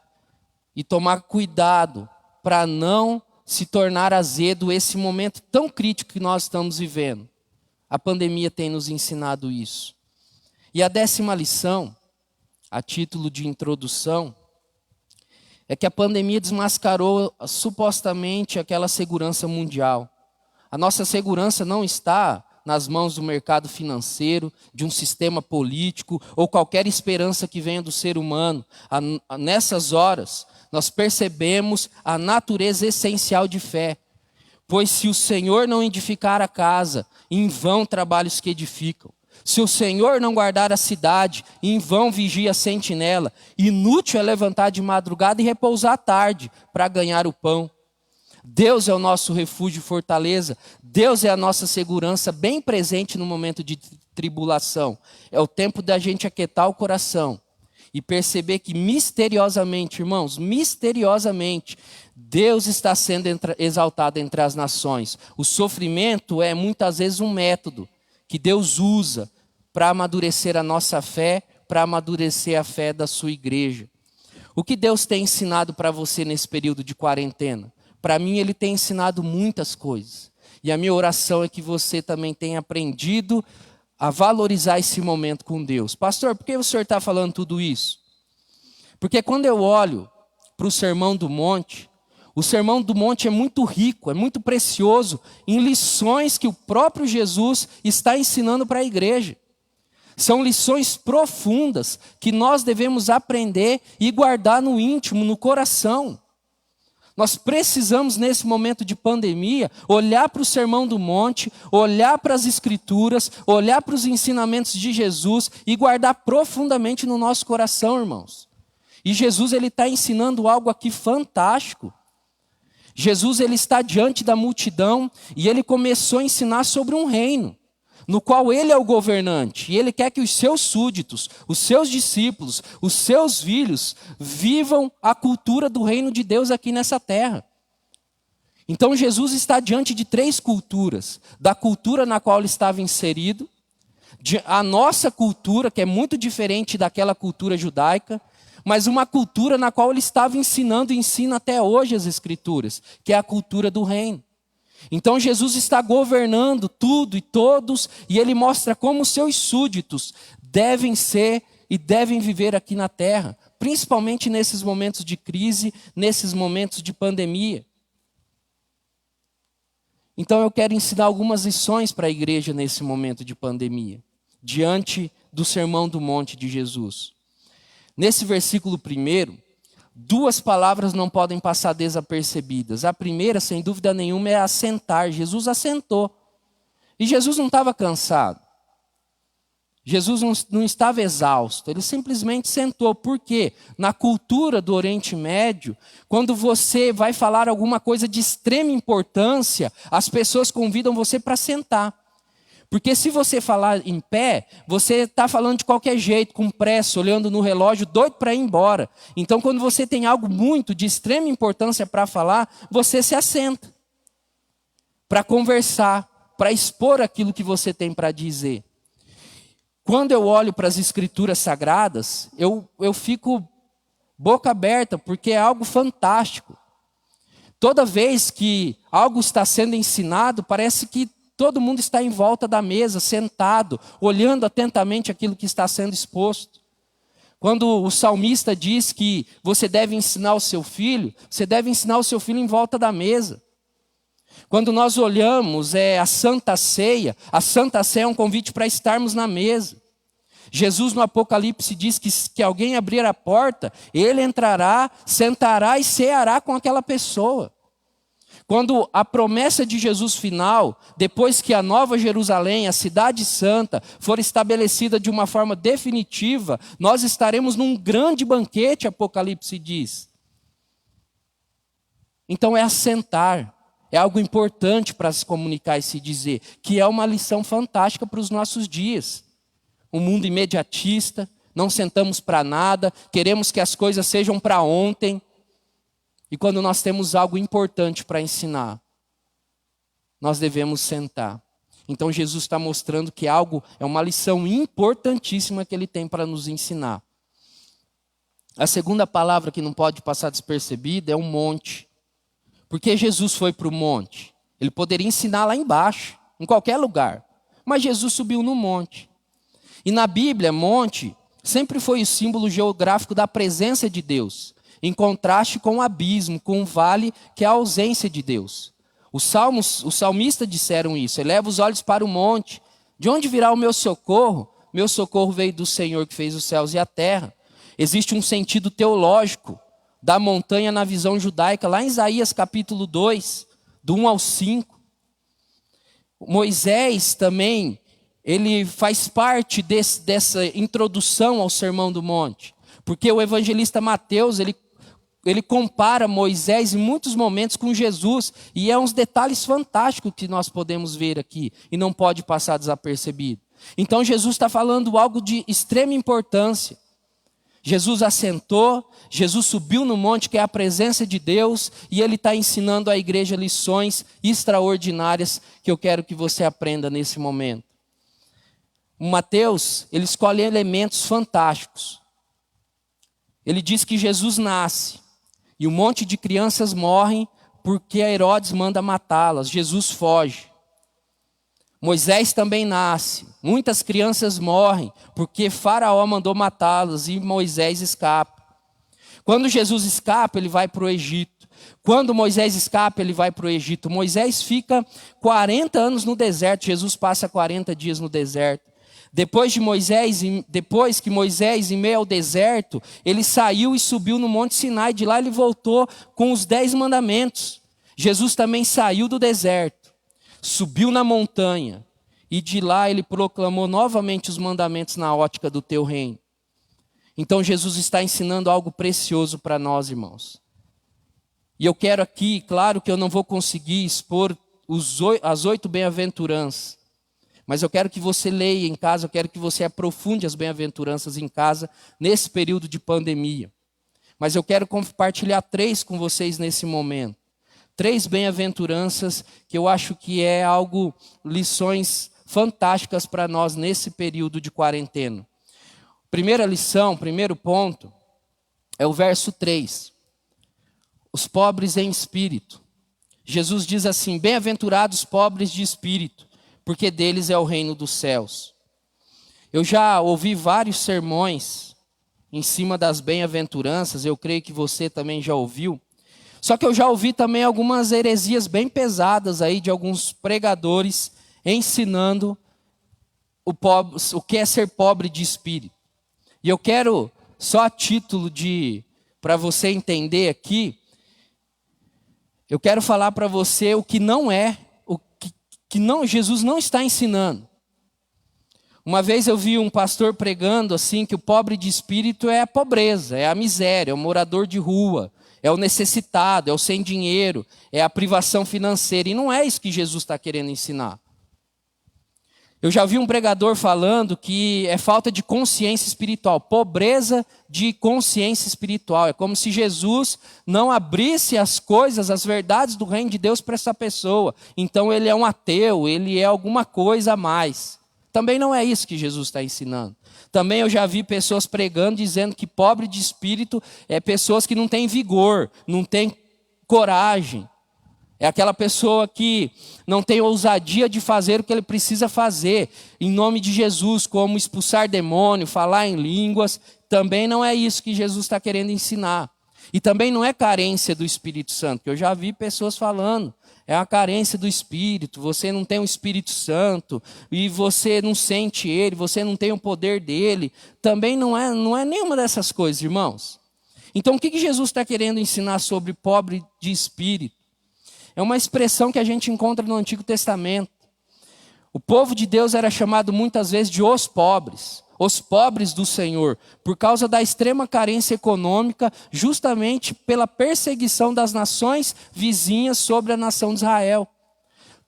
e tomar cuidado para não se tornar azedo esse momento tão crítico que nós estamos vivendo. A pandemia tem nos ensinado isso. E a 10ª lição, a título de introdução, é que a pandemia desmascarou supostamente aquela segurança mundial. A nossa segurança não está nas mãos do mercado financeiro, de um sistema político ou qualquer esperança que venha do ser humano. Nessas horas, nós percebemos a natureza essencial de fé. Pois se o Senhor não edificar a casa, em vão trabalhos que edificam. Se o Senhor não guardar a cidade, em vão vigia a sentinela. Inútil é levantar de madrugada e repousar à tarde para ganhar o pão. Deus é o nosso refúgio e fortaleza. Deus é a nossa segurança bem presente no momento de tribulação. É o tempo da gente aquietar o coração e perceber que misteriosamente, irmãos, misteriosamente, Deus está sendo exaltado entre as nações. O sofrimento é muitas vezes um método que Deus usa para amadurecer a nossa fé, para amadurecer a fé da sua igreja. O que Deus tem ensinado para você nesse período de quarentena? Para mim, Ele tem ensinado muitas coisas. E a minha oração é que você também tenha aprendido a valorizar esse momento com Deus. Pastor, por que o senhor está falando tudo isso? Porque quando eu olho para o Sermão do Monte, o Sermão do Monte é muito rico, é muito precioso em lições que o próprio Jesus está ensinando para a igreja. São lições profundas que nós devemos aprender e guardar no íntimo, no coração. Nós precisamos, nesse momento de pandemia, olhar para o Sermão do Monte, olhar para as Escrituras, olhar para os ensinamentos de Jesus e guardar profundamente no nosso coração, irmãos. E Jesus ele está ensinando algo aqui fantástico. Jesus ele está diante da multidão e ele começou a ensinar sobre um reino, no qual ele é o governante. E ele quer que os seus súditos, os seus discípulos, os seus filhos vivam a cultura do reino de Deus aqui nessa terra. Então Jesus está diante de 3 culturas. Da cultura na qual ele estava inserido, a nossa cultura, que é muito diferente daquela cultura judaica, mas uma cultura na qual ele estava ensinando e ensina até hoje as Escrituras, que é a cultura do reino. Então Jesus está governando tudo e todos, e ele mostra como os seus súditos devem ser e devem viver aqui na terra, principalmente nesses momentos de crise, nesses momentos de pandemia. Então eu quero ensinar algumas lições para a igreja nesse momento de pandemia, diante do Sermão do Monte de Jesus. Nesse versículo 1, 2 palavras não podem passar desapercebidas. A primeira, sem dúvida nenhuma, é assentar. Jesus assentou. E Jesus não estava cansado. Jesus não estava exausto. Ele simplesmente sentou. Por quê? Na cultura do Oriente Médio, quando você vai falar alguma coisa de extrema importância, as pessoas convidam você para sentar. Porque se você falar em pé, você está falando de qualquer jeito, com pressa, olhando no relógio, doido para ir embora. Então, quando você tem algo muito de extrema importância para falar, você se assenta para conversar, para expor aquilo que você tem para dizer. Quando eu olho para as Escrituras Sagradas, eu fico boca aberta, porque é algo fantástico. Toda vez que algo está sendo ensinado, parece que todo mundo está em volta da mesa, sentado, olhando atentamente aquilo que está sendo exposto. Quando o salmista diz que você deve ensinar o seu filho, você deve ensinar o seu filho em volta da mesa. Quando nós olhamos a Santa Ceia é um convite para estarmos na mesa. Jesus no Apocalipse diz que alguém abrir a porta, ele entrará, sentará e ceará com aquela pessoa. Quando a promessa de Jesus final, depois que a Nova Jerusalém, a Cidade Santa, for estabelecida de uma forma definitiva, nós estaremos num grande banquete, Apocalipse diz. Então é assentar, é algo importante para se comunicar e se dizer, que é uma lição fantástica para os nossos dias. Um mundo imediatista, não sentamos para nada, queremos que as coisas sejam para ontem. E quando nós temos algo importante para ensinar, nós devemos sentar. Então Jesus está mostrando que algo é uma lição importantíssima que ele tem para nos ensinar. A segunda palavra que não pode passar despercebida é o monte. Porque Jesus foi para o monte. Ele poderia ensinar lá embaixo, em qualquer lugar. Mas Jesus subiu no monte. E na Bíblia, monte sempre foi o símbolo geográfico da presença de Deus, em contraste com o abismo, com o vale, que é a ausência de Deus. Os salmistas disseram isso: eleva os olhos para o monte, de onde virá o meu socorro? Meu socorro veio do Senhor que fez os céus e a terra. Existe um sentido teológico da montanha na visão judaica, lá em Isaías capítulo 2, do 1 ao 5. Moisés também, ele faz parte dessa introdução ao Sermão do Monte, porque o evangelista Mateus, ele compara Moisés em muitos momentos com Jesus, e é uns detalhes fantásticos que nós podemos ver aqui, e não pode passar desapercebido. Então Jesus está falando algo de extrema importância. Jesus assentou, Jesus subiu no monte, que é a presença de Deus, e ele está ensinando à igreja lições extraordinárias que eu quero que você aprenda nesse momento. O Mateus, ele escolhe elementos fantásticos. Ele diz que Jesus nasce, e um monte de crianças morrem porque Herodes manda matá-las. Jesus foge. Moisés também nasce. Muitas crianças morrem porque Faraó mandou matá-los e Moisés escapa. Quando Jesus escapa, ele vai para o Egito. Quando Moisés escapa, ele vai para o Egito. Moisés fica 40 anos no deserto. Jesus passa 40 dias no deserto. Depois que Moisés, em meio ao deserto, ele saiu e subiu no Monte Sinai. De lá ele voltou com os 10 mandamentos. Jesus também saiu do deserto, subiu na montanha. E de lá ele proclamou novamente os mandamentos na ótica do teu reino. Então Jesus está ensinando algo precioso para nós, irmãos. E eu quero aqui, claro que eu não vou conseguir expor as 8 bem-aventuranças. Mas eu quero que você leia em casa, eu quero que você aprofunde as bem-aventuranças em casa, nesse período de pandemia. Mas eu quero compartilhar 3 com vocês nesse momento. 3 bem-aventuranças que eu acho que é algo, lições fantásticas para nós nesse período de quarentena. Primeira lição, primeiro ponto, é o verso 3. Os pobres em espírito. Jesus diz assim: bem-aventurados pobres de espírito, porque deles é o reino dos céus. Eu já ouvi vários sermões em cima das bem-aventuranças, eu creio que você também já ouviu. Só que eu já ouvi também algumas heresias bem pesadas aí de alguns pregadores ensinando o que é ser pobre de espírito. E eu quero, só a título para você entender aqui, eu quero falar para você o que não é, Jesus não está ensinando. Uma vez eu vi um pastor pregando assim que o pobre de espírito é a pobreza, é a miséria, é o morador de rua, é o necessitado, é o sem dinheiro, é a privação financeira. E não é isso que Jesus está querendo ensinar. Eu já vi um pregador falando que é falta de consciência espiritual, pobreza de consciência espiritual. É como se Jesus não abrisse as coisas, as verdades do reino de Deus para essa pessoa. Então ele é um ateu, ele é alguma coisa a mais. Também não é isso que Jesus está ensinando. Também eu já vi pessoas pregando, dizendo que pobre de espírito é pessoas que não têm vigor, não têm coragem. É aquela pessoa que não tem ousadia de fazer o que ele precisa fazer em nome de Jesus, como expulsar demônio, falar em línguas. Também não é isso que Jesus está querendo ensinar. E também não é carência do Espírito Santo, que eu já vi pessoas falando. É a carência do Espírito, você não tem o Espírito Santo, e você não sente Ele, você não tem o poder dEle. Também não é nenhuma dessas coisas, irmãos. Então o que Jesus está querendo ensinar sobre pobre de espírito? É uma expressão que a gente encontra no Antigo Testamento. O povo de Deus era chamado muitas vezes de os pobres do Senhor, por causa da extrema carência econômica, justamente pela perseguição das nações vizinhas sobre a nação de Israel.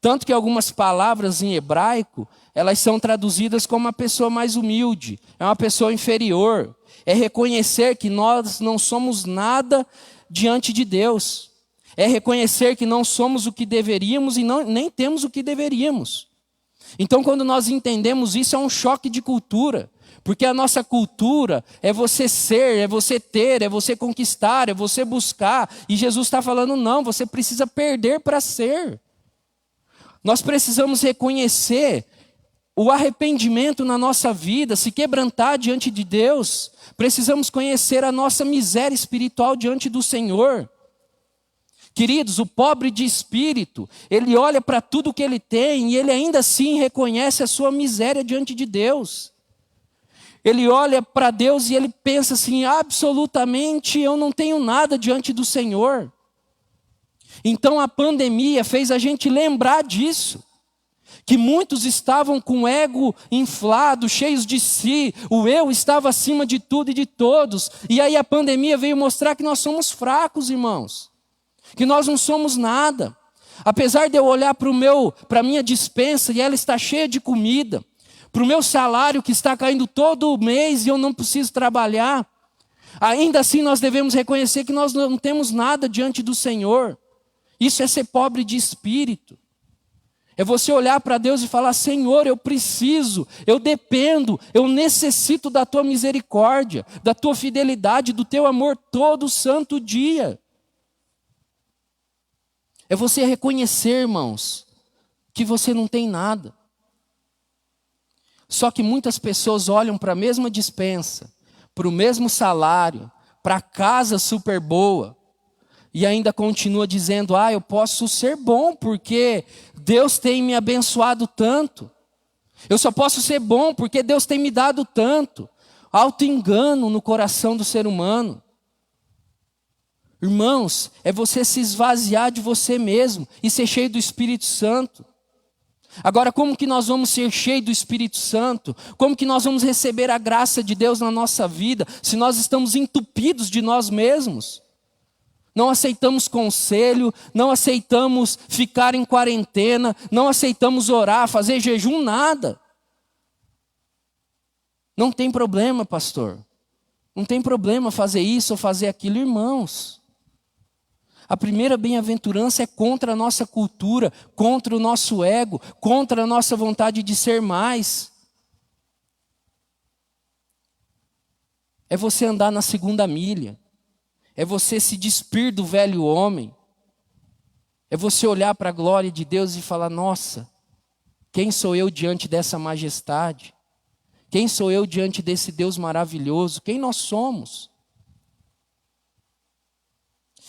Tanto que algumas palavras em hebraico, elas são traduzidas como uma pessoa mais humilde, é uma pessoa inferior, é reconhecer que nós não somos nada diante de Deus. É reconhecer que não somos o que deveríamos e nem temos o que deveríamos. Então, quando nós entendemos isso, é um choque de cultura. Porque a nossa cultura é você ser, é você ter, é você conquistar, é você buscar. E Jesus está falando, não, você precisa perder para ser. Nós precisamos reconhecer o arrependimento na nossa vida, se quebrantar diante de Deus. Precisamos conhecer a nossa miséria espiritual diante do Senhor. Queridos, o pobre de espírito, ele olha para tudo que ele tem e ele ainda assim reconhece a sua miséria diante de Deus. Ele olha para Deus e ele pensa assim, absolutamente eu não tenho nada diante do Senhor. Então a pandemia fez a gente lembrar disso. Que muitos estavam com o ego inflado, cheios de si, o eu estava acima de tudo e de todos. E aí a pandemia veio mostrar que nós somos fracos, irmãos. Que nós não somos nada. Apesar de eu olhar para a minha despensa e ela está cheia de comida, para o meu salário que está caindo todo mês e eu não preciso trabalhar, ainda assim nós devemos reconhecer que nós não temos nada diante do Senhor. Isso é ser pobre de espírito. É você olhar para Deus e falar, Senhor, eu preciso, eu dependo, eu necessito da Tua misericórdia, da Tua fidelidade, do Teu amor todo santo dia. É você reconhecer, irmãos, que você não tem nada. Só que muitas pessoas olham para a mesma despensa, para o mesmo salário, para a casa super boa, e ainda continua dizendo, eu posso ser bom porque Deus tem me abençoado tanto. Eu só posso ser bom porque Deus tem me dado tanto. Auto-engano no coração do ser humano. Irmãos, é você se esvaziar de você mesmo e ser cheio do Espírito Santo. Agora, como que nós vamos ser cheios do Espírito Santo? Como que nós vamos receber a graça de Deus na nossa vida se nós estamos entupidos de nós mesmos? Não aceitamos conselho, não aceitamos ficar em quarentena, não aceitamos orar, fazer jejum, nada. Não tem problema, pastor. Não tem problema fazer isso ou fazer aquilo, irmãos. A primeira bem-aventurança é contra a nossa cultura, contra o nosso ego, contra a nossa vontade de ser mais. É você andar na segunda milha. É você se despir do velho homem. É você olhar para a glória de Deus e falar, nossa, quem sou eu diante dessa majestade? Quem sou eu diante desse Deus maravilhoso? Quem nós somos?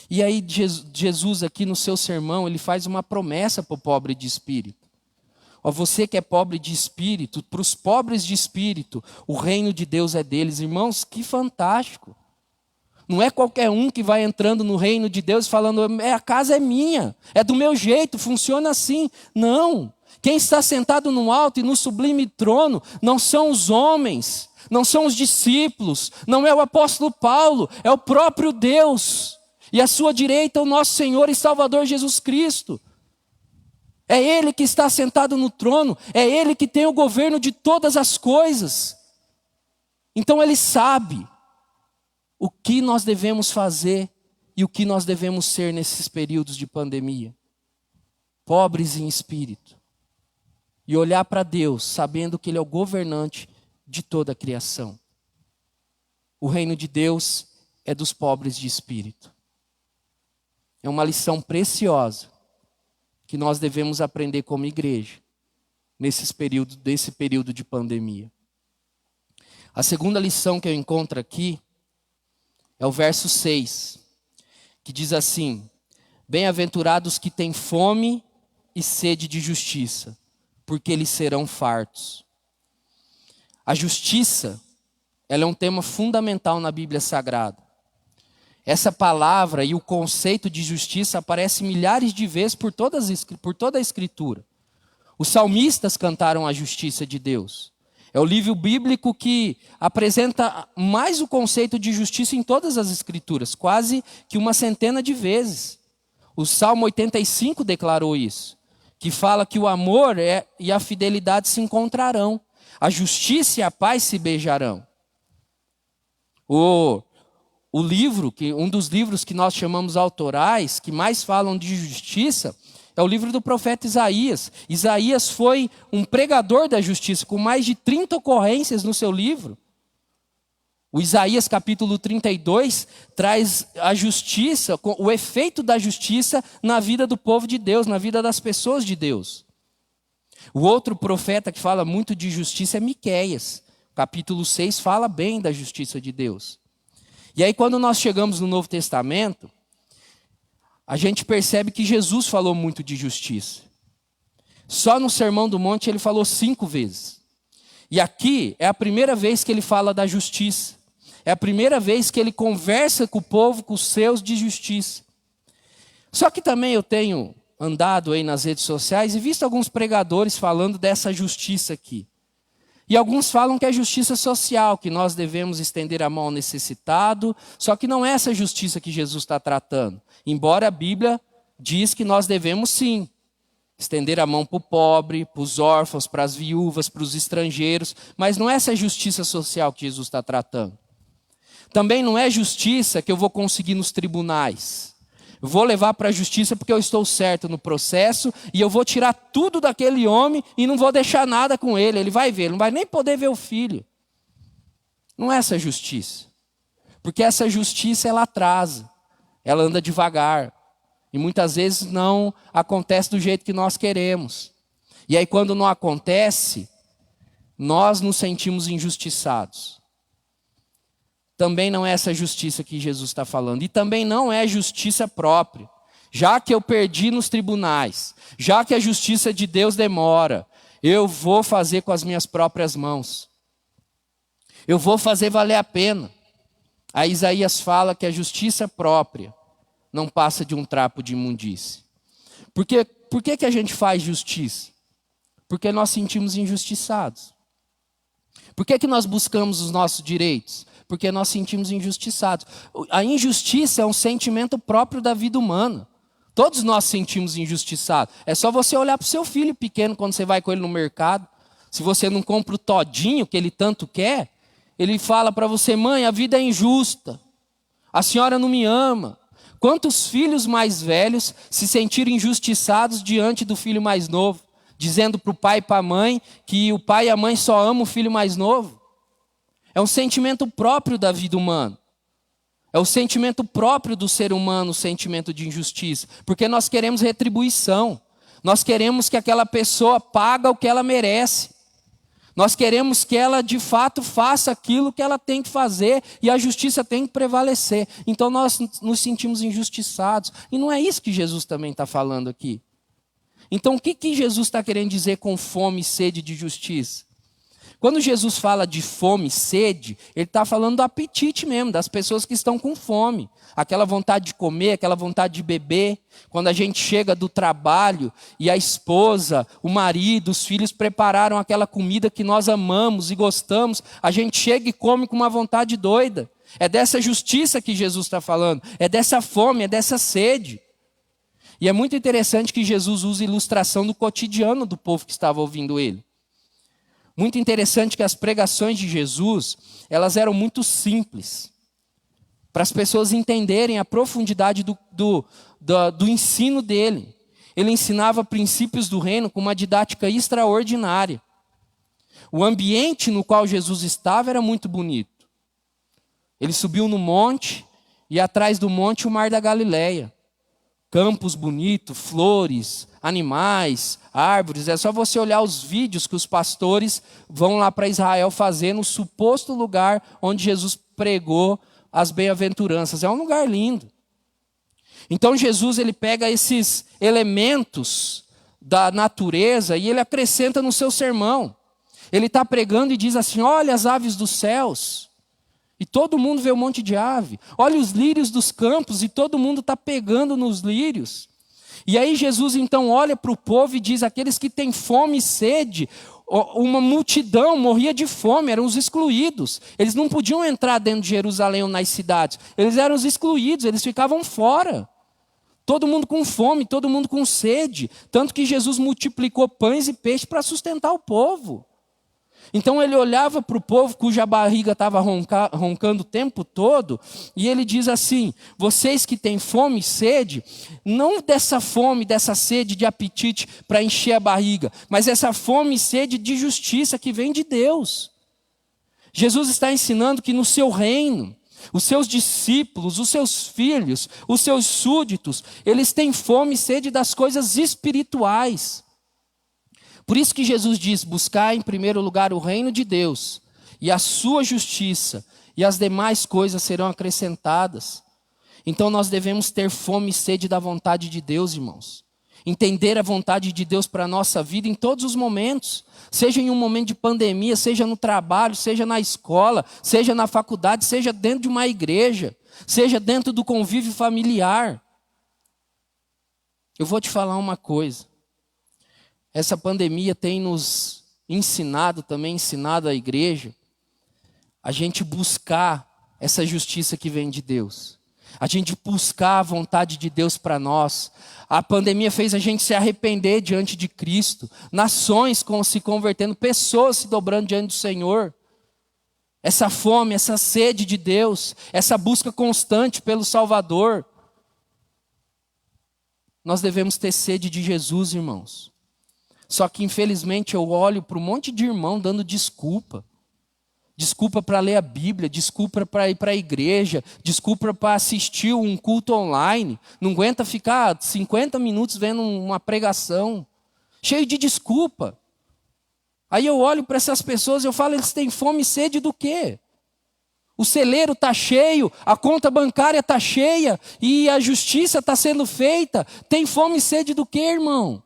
E aí Jesus aqui no seu sermão, ele faz uma promessa para o pobre de espírito. Você que é pobre de espírito, para os pobres de espírito, o reino de Deus é deles. Irmãos, que fantástico. Não é qualquer um que vai entrando no reino de Deus falando, a casa é minha, é do meu jeito, funciona assim. Não. Quem está sentado no alto e no sublime trono não são os homens, não são os discípulos, não é o apóstolo Paulo, é o próprio Deus. E à sua direita o nosso Senhor e Salvador Jesus Cristo. É Ele que está sentado no trono, é Ele que tem o governo de todas as coisas. Então Ele sabe o que nós devemos fazer e o que nós devemos ser nesses períodos de pandemia. Pobres em espírito. E olhar para Deus, sabendo que Ele é o governante de toda a criação. O reino de Deus é dos pobres de espírito. É uma lição preciosa que nós devemos aprender como igreja nesse período de pandemia. A segunda lição que eu encontro aqui é o verso 6, que diz assim: bem-aventurados que têm fome e sede de justiça, porque eles serão fartos. A justiça, ela é um tema fundamental na Bíblia Sagrada. Essa palavra e o conceito de justiça aparece milhares de vezes por toda a Escritura. Os salmistas cantaram a justiça de Deus. É o livro bíblico que apresenta mais o conceito de justiça em todas as Escrituras, quase que uma centena de vezes. O Salmo 85 declarou isso, que fala que o amor e a fidelidade se encontrarão, a justiça e a paz se beijarão. O livro, um dos livros que nós chamamos autorais, que mais falam de justiça, é o livro do profeta Isaías. Isaías foi um pregador da justiça, com mais de 30 ocorrências no seu livro. O Isaías capítulo 32 traz a justiça, o efeito da justiça na vida do povo de Deus, na vida das pessoas de Deus. O outro profeta que fala muito de justiça é Miqueias. Capítulo 6 fala bem da justiça de Deus. E aí quando nós chegamos no Novo Testamento, a gente percebe que Jesus falou muito de justiça. Só no Sermão do Monte ele falou 5 vezes. E aqui é a primeira vez que ele fala da justiça. É a primeira vez que ele conversa com o povo, com os seus, de justiça. Só que também eu tenho andado aí nas redes sociais e visto alguns pregadores falando dessa justiça aqui. E alguns falam que é justiça social, que nós devemos estender a mão ao necessitado, só que não é essa justiça que Jesus está tratando. Embora a Bíblia diz que nós devemos sim estender a mão para o pobre, para os órfãos, para as viúvas, para os estrangeiros, mas não é essa justiça social que Jesus está tratando. Também não é justiça que eu vou conseguir nos tribunais. Eu vou levar para a justiça porque eu estou certo no processo e eu vou tirar tudo daquele homem e não vou deixar nada com ele. Ele vai ver, ele não vai nem poder ver o filho. Não é essa justiça. Porque essa justiça ela atrasa, ela anda devagar. E muitas vezes não acontece do jeito que nós queremos. E aí quando não acontece, nós nos sentimos injustiçados. Também não é essa justiça que Jesus está falando. E também não é justiça própria. Já que eu perdi nos tribunais, já que a justiça de Deus demora, eu vou fazer com as minhas próprias mãos. Eu vou fazer valer a pena. Aí Isaías fala que a justiça própria não passa de um trapo de imundície. Por que a gente faz justiça? Porque nós sentimos injustiçados. Por que nós buscamos os nossos direitos? Porque nós sentimos injustiçados. A injustiça é um sentimento próprio da vida humana. Todos nós sentimos injustiçados. É só você olhar para o seu filho pequeno quando você vai com ele no mercado. Se você não compra o todinho que ele tanto quer, ele fala para você: mãe, a vida é injusta. A senhora não me ama. Quantos filhos mais velhos se sentiram injustiçados diante do filho mais novo, dizendo para o pai e para a mãe que o pai e a mãe só amam o filho mais novo? É um sentimento próprio da vida humana. É o sentimento próprio do ser humano, o sentimento de injustiça. Porque nós queremos retribuição. Nós queremos que aquela pessoa pague o que ela merece. Nós queremos que ela de fato faça aquilo que ela tem que fazer e a justiça tem que prevalecer. Então nós nos sentimos injustiçados. E não é isso que Jesus também está falando aqui. Então o que Jesus está querendo dizer com fome e sede de justiça? Quando Jesus fala de fome e sede, ele está falando do apetite mesmo, das pessoas que estão com fome. Aquela vontade de comer, aquela vontade de beber. Quando a gente chega do trabalho e a esposa, o marido, os filhos prepararam aquela comida que nós amamos e gostamos, a gente chega e come com uma vontade doida. É dessa justiça que Jesus está falando, é dessa fome, é dessa sede. E é muito interessante que Jesus usa ilustração do cotidiano do povo que estava ouvindo ele. Muito interessante que as pregações de Jesus, elas eram muito simples, para as pessoas entenderem a profundidade do ensino dele. Ele ensinava princípios do reino com uma didática extraordinária. O ambiente no qual Jesus estava era muito bonito. Ele subiu no monte e atrás do monte o mar da Galileia. Campos bonitos, flores, animais, árvores. É só você olhar os vídeos que os pastores vão lá para Israel fazer no suposto lugar onde Jesus pregou as bem-aventuranças. É um lugar lindo. Então Jesus ele pega esses elementos da natureza e ele acrescenta no seu sermão. Ele está pregando e diz assim: olha as aves dos céus. E todo mundo vê um monte de ave. Olha os lírios dos campos e todo mundo está pegando nos lírios. E aí Jesus então olha para o povo e diz: aqueles que têm fome e sede, uma multidão morria de fome, eram os excluídos. Eles não podiam entrar dentro de Jerusalém ou nas cidades. Eles eram os excluídos, eles ficavam fora. Todo mundo com fome, todo mundo com sede. Tanto que Jesus multiplicou pães e peixes para sustentar o povo. Então ele olhava para o povo cuja barriga estava roncando o tempo todo, e ele diz assim: vocês que têm fome e sede, não dessa fome, dessa sede de apetite para encher a barriga, mas essa fome e sede de justiça que vem de Deus. Jesus está ensinando que no seu reino, os seus discípulos, os seus filhos, os seus súditos, eles têm fome e sede das coisas espirituais. Por isso que Jesus diz: buscar em primeiro lugar o reino de Deus e a sua justiça, e as demais coisas serão acrescentadas. Então nós devemos ter fome e sede da vontade de Deus, irmãos. Entender a vontade de Deus para a nossa vida em todos os momentos. Seja em um momento de pandemia, seja no trabalho, seja na escola, seja na faculdade, seja dentro de uma igreja, seja dentro do convívio familiar. Eu vou te falar uma coisa. Essa pandemia tem nos ensinado também, ensinado a igreja, a gente buscar essa justiça que vem de Deus. A gente buscar a vontade de Deus para nós. A pandemia fez a gente se arrepender diante de Cristo. Nações se convertendo, pessoas se dobrando diante do Senhor. Essa fome, essa sede de Deus, essa busca constante pelo Salvador. Nós devemos ter sede de Jesus, irmãos. Só que infelizmente eu olho para um monte de irmão dando desculpa. Desculpa para ler a Bíblia, desculpa para ir para a igreja, desculpa para assistir um culto online. Não aguenta ficar 50 minutos vendo uma pregação. Cheio de desculpa. Aí eu olho para essas pessoas e eu falo, eles têm fome e sede do quê? O celeiro está cheio, a conta bancária está cheia e a justiça está sendo feita. Tem fome e sede do quê, irmão?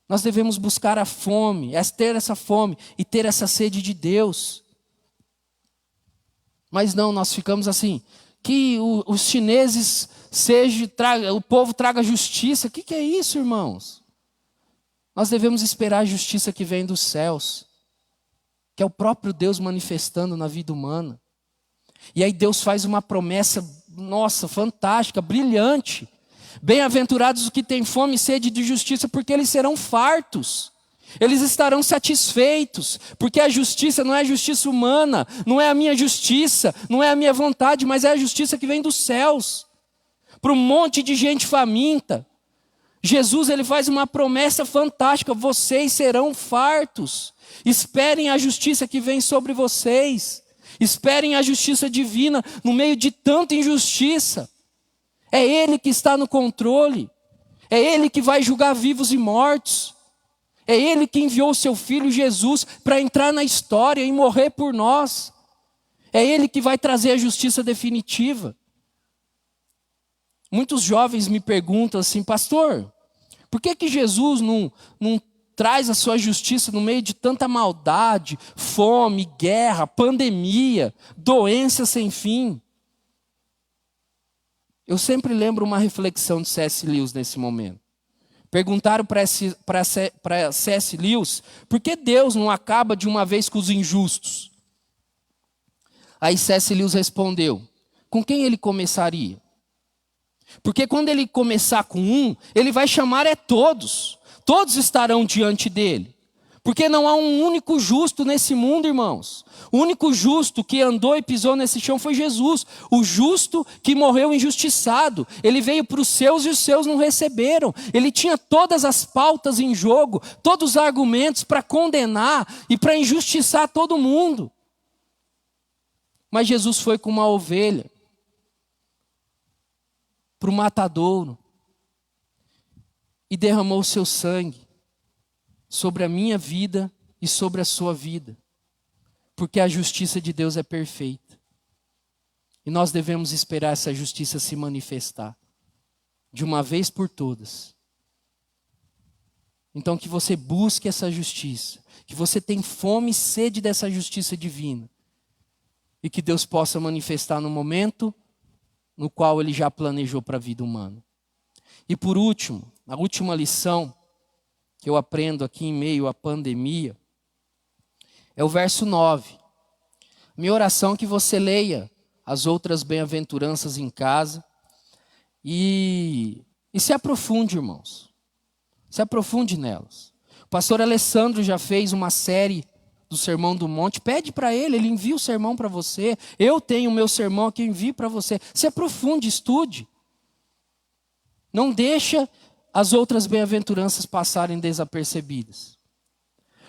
Nós devemos buscar a fome, ter essa fome e ter essa sede de Deus. Mas não, nós ficamos assim, que os chineses o povo traga justiça. O que é isso, irmãos? Nós devemos esperar a justiça que vem dos céus, que é o próprio Deus manifestando na vida humana. E aí Deus faz uma promessa, nossa, fantástica, brilhante. Bem-aventurados os que têm fome e sede de justiça, porque eles serão fartos. Eles estarão satisfeitos, porque a justiça não é a justiça humana, não é a minha justiça, não é a minha vontade, mas é a justiça que vem dos céus. Para um monte de gente faminta, Jesus ele faz uma promessa fantástica: vocês serão fartos. Esperem a justiça que vem sobre vocês. Esperem a justiça divina no meio de tanta injustiça. É Ele que está no controle. É Ele que vai julgar vivos e mortos. É Ele que enviou o seu Filho Jesus para entrar na história e morrer por nós. É Ele que vai trazer a justiça definitiva. Muitos jovens me perguntam assim: pastor, por que Jesus não traz a sua justiça no meio de tanta maldade, fome, guerra, pandemia, doença sem fim? Eu sempre lembro uma reflexão de C.S. Lewis nesse momento. Perguntaram para C.S. Lewis por que Deus não acaba de uma vez com os injustos. Aí C.S. Lewis respondeu: com quem ele começaria? Porque quando ele começar com um, ele vai chamar todos. Todos estarão diante dele. Porque não há um único justo nesse mundo, irmãos. O único justo que andou e pisou nesse chão foi Jesus. O justo que morreu injustiçado. Ele veio para os seus e os seus não receberam. Ele tinha todas as pautas em jogo, todos os argumentos para condenar e para injustiçar todo mundo. Mas Jesus foi como uma ovelha para o matadouro e derramou o seu sangue sobre a minha vida e sobre a sua vida, porque a justiça de Deus é perfeita e nós devemos esperar essa justiça se manifestar de uma vez por todas. Então que você busque essa justiça, que você tenha fome e sede dessa justiça divina e que Deus possa manifestar no momento no qual Ele já planejou para a vida humana. E por último, a última lição que eu aprendo aqui em meio à pandemia é o verso 9. Minha oração é que você leia as outras bem-aventuranças em casa e se aprofunde, irmãos. Se aprofunde nelas. O pastor Alessandro já fez uma série do Sermão do Monte. Pede para ele envia o sermão para você. Eu tenho o meu sermão que eu envio para você. Se aprofunde, estude. Não deixa as outras bem-aventuranças passarem desapercebidas.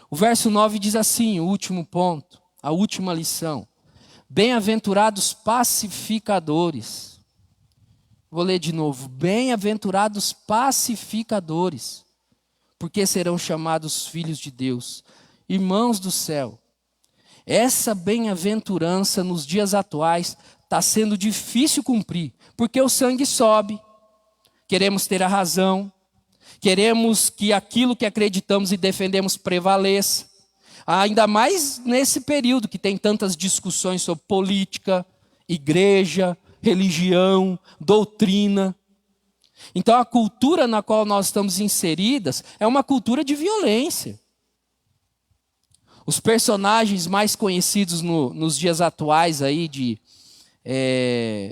O verso 9 diz assim, o último ponto, a última lição. Bem-aventurados pacificadores. Vou ler de novo. Bem-aventurados pacificadores, porque serão chamados filhos de Deus. Irmãos do céu, essa bem-aventurança nos dias atuais está sendo difícil cumprir, porque o sangue sobe. Queremos ter a razão, queremos que aquilo que acreditamos e defendemos prevaleça. Ainda mais nesse período que tem tantas discussões sobre política, igreja, religião, doutrina. Então a cultura na qual nós estamos inseridas é uma cultura de violência. Os personagens mais conhecidos nos dias atuais aí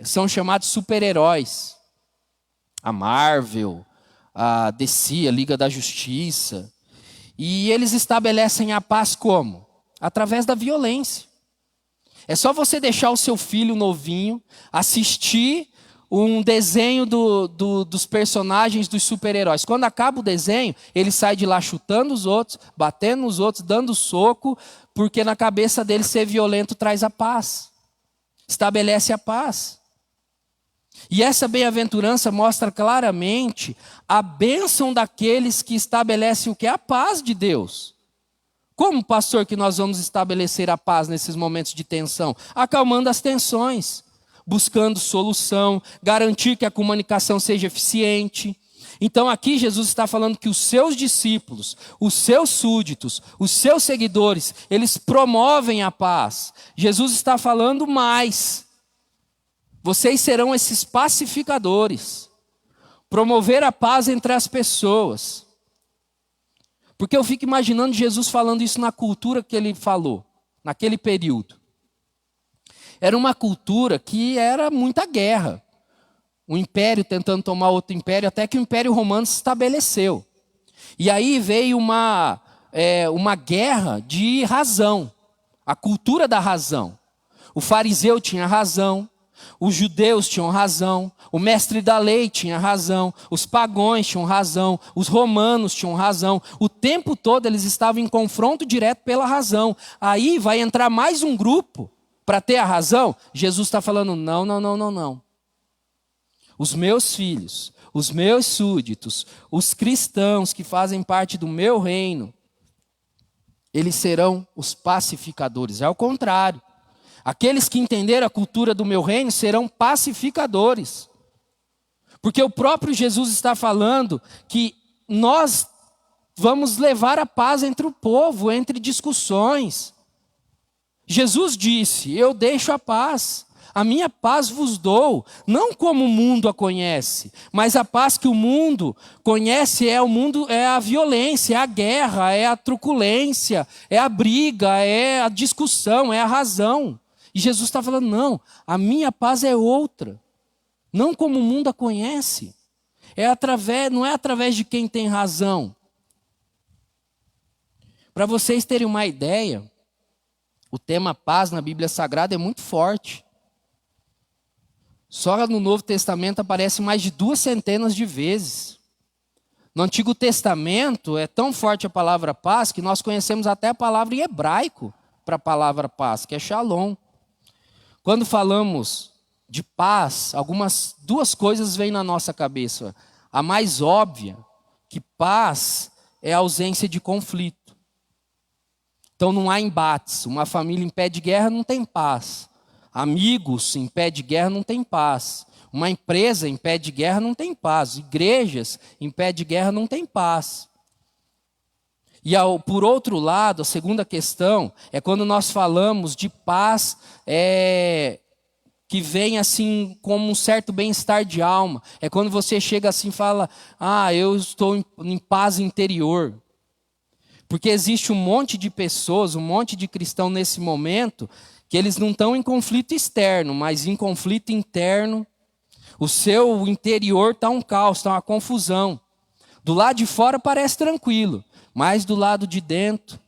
são chamados super-heróis. A Marvel, a DC, a Liga da Justiça. E eles estabelecem a paz como? Através da violência. É só você deixar o seu filho novinho assistir um desenho dos personagens dos super-heróis. Quando acaba o desenho, ele sai de lá chutando os outros, batendo nos outros, dando soco, porque na cabeça dele ser violento traz a paz. Estabelece a paz. E essa bem-aventurança mostra claramente a bênção daqueles que estabelecem o que? A paz de Deus. Como, pastor, que nós vamos estabelecer a paz nesses momentos de tensão? Acalmando as tensões, buscando solução, garantir que a comunicação seja eficiente. Então aqui Jesus está falando que os seus discípulos, os seus súditos, os seus seguidores, eles promovem a paz. Jesus está falando mais. Vocês serão esses pacificadores. Promover a paz entre as pessoas. Porque eu fico imaginando Jesus falando isso na cultura que ele falou, naquele período. Era uma cultura que era muita guerra. Um império tentando tomar outro império, até que o Império Romano se estabeleceu. E aí veio uma guerra de razão, a cultura da razão. O fariseu tinha razão, os judeus tinham razão, o mestre da lei tinha razão, os pagãos tinham razão, os romanos tinham razão. O tempo todo eles estavam em confronto direto pela razão. Aí vai entrar mais um grupo para ter a razão. Jesus está falando, não. Os meus filhos, os meus súditos, os cristãos que fazem parte do meu reino, eles serão os pacificadores. É o contrário. Aqueles que entenderam a cultura do meu reino serão pacificadores. Porque o próprio Jesus está falando que nós vamos levar a paz entre o povo, entre discussões. Jesus disse, eu deixo a paz. A minha paz vos dou, não como o mundo a conhece, mas a paz que o mundo conhece é a violência, é a guerra, é a truculência, é a briga, é a discussão, é a razão. E Jesus está falando, não, a minha paz é outra, não como o mundo a conhece, não é através de quem tem razão. Para vocês terem uma ideia, o tema paz na Bíblia Sagrada é muito forte. Só no Novo Testamento aparece mais de 200 de vezes. No Antigo Testamento é tão forte a palavra paz que nós conhecemos até a palavra em hebraico para a palavra paz, que é shalom. Quando falamos de paz, duas coisas vêm na nossa cabeça. A mais óbvia, que paz é a ausência de conflito. Então não há embates. Uma família em pé de guerra não tem paz. Amigos em pé de guerra não tem paz. Uma empresa em pé de guerra não tem paz. Igrejas em pé de guerra não tem paz. E por outro lado, a segunda questão é quando nós falamos de paz que vem assim como um certo bem-estar de alma. É quando você chega assim e fala, eu estou em paz interior. Porque existe um monte de pessoas, um monte de cristãos nesse momento que eles não estão em conflito externo, mas em conflito interno. O seu interior está um caos, está uma confusão. Do lado de fora parece tranquilo, mas do lado de dentro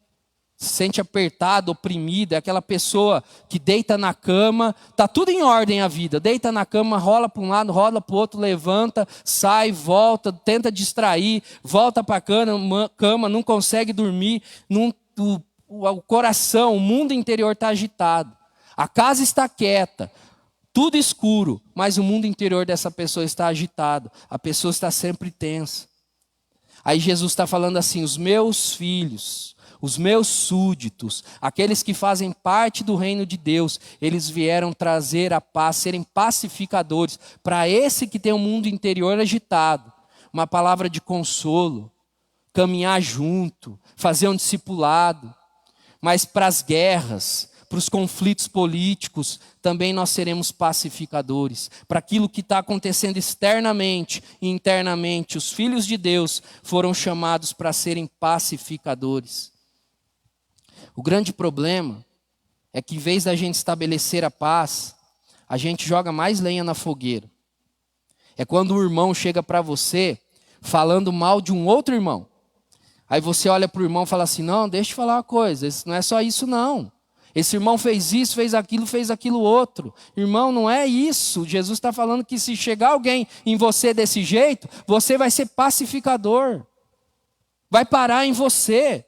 se sente apertado, oprimido. É aquela pessoa que deita na cama, está tudo em ordem a vida. Deita na cama, rola para um lado, rola para o outro, levanta, sai, volta, tenta distrair, volta para a cama, não consegue dormir, o coração, o mundo interior está agitado. A casa está quieta, tudo escuro, mas o mundo interior dessa pessoa está agitado. A pessoa está sempre tensa. Aí Jesus está falando assim, os meus filhos, os meus súditos, aqueles que fazem parte do reino de Deus, eles vieram trazer a paz, serem pacificadores. Para esse que tem o mundo interior agitado, uma palavra de consolo, caminhar junto, fazer um discipulado. Mas para as guerras, para os conflitos políticos, também nós seremos pacificadores. Para aquilo que está acontecendo externamente e internamente, os filhos de Deus foram chamados para serem pacificadores. O grande problema é que em vez da gente estabelecer a paz, a gente joga mais lenha na fogueira. É quando o irmão chega para você falando mal de um outro irmão. Aí você olha para o irmão e fala assim, não, deixa eu falar uma coisa, não é só isso não. Esse irmão fez isso, fez aquilo outro. Irmão, não é isso. Jesus está falando que se chegar alguém em você desse jeito, você vai ser pacificador. Vai parar em você.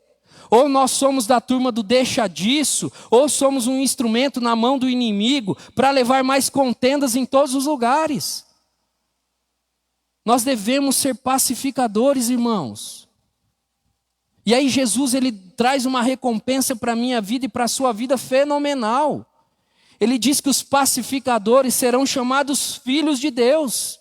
Ou nós somos da turma do deixa disso, ou somos um instrumento na mão do inimigo para levar mais contendas em todos os lugares. Nós devemos ser pacificadores, irmãos. E aí Jesus, ele traz uma recompensa para a minha vida e para a sua vida fenomenal. Ele diz que os pacificadores serão chamados filhos de Deus.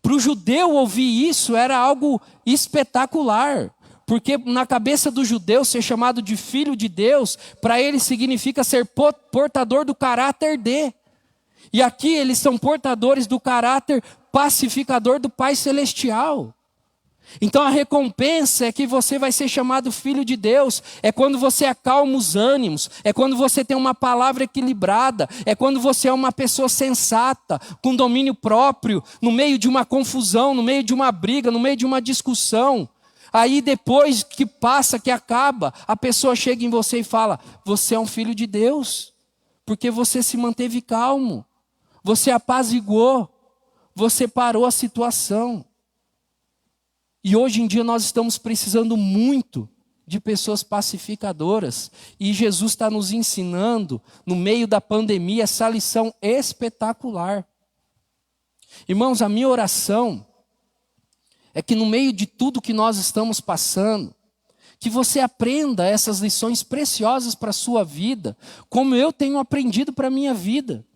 Para o judeu ouvir isso era algo espetacular. Porque na cabeça do judeu ser chamado de filho de Deus, para ele significa ser portador do caráter de. E aqui eles são portadores do caráter pacificador do Pai Celestial. Então a recompensa é que você vai ser chamado filho de Deus, é quando você acalma os ânimos, é quando você tem uma palavra equilibrada, é quando você é uma pessoa sensata, com domínio próprio, no meio de uma confusão, no meio de uma briga, no meio de uma discussão. Aí depois que passa, que acaba, a pessoa chega em você e fala: você é um filho de Deus, porque você se manteve calmo, você apaziguou, você parou a situação. E hoje em dia nós estamos precisando muito de pessoas pacificadoras. E Jesus está nos ensinando, no meio da pandemia, essa lição espetacular. Irmãos, a minha oração é que no meio de tudo que nós estamos passando, que você aprenda essas lições preciosas para a sua vida, como eu tenho aprendido para a minha vida.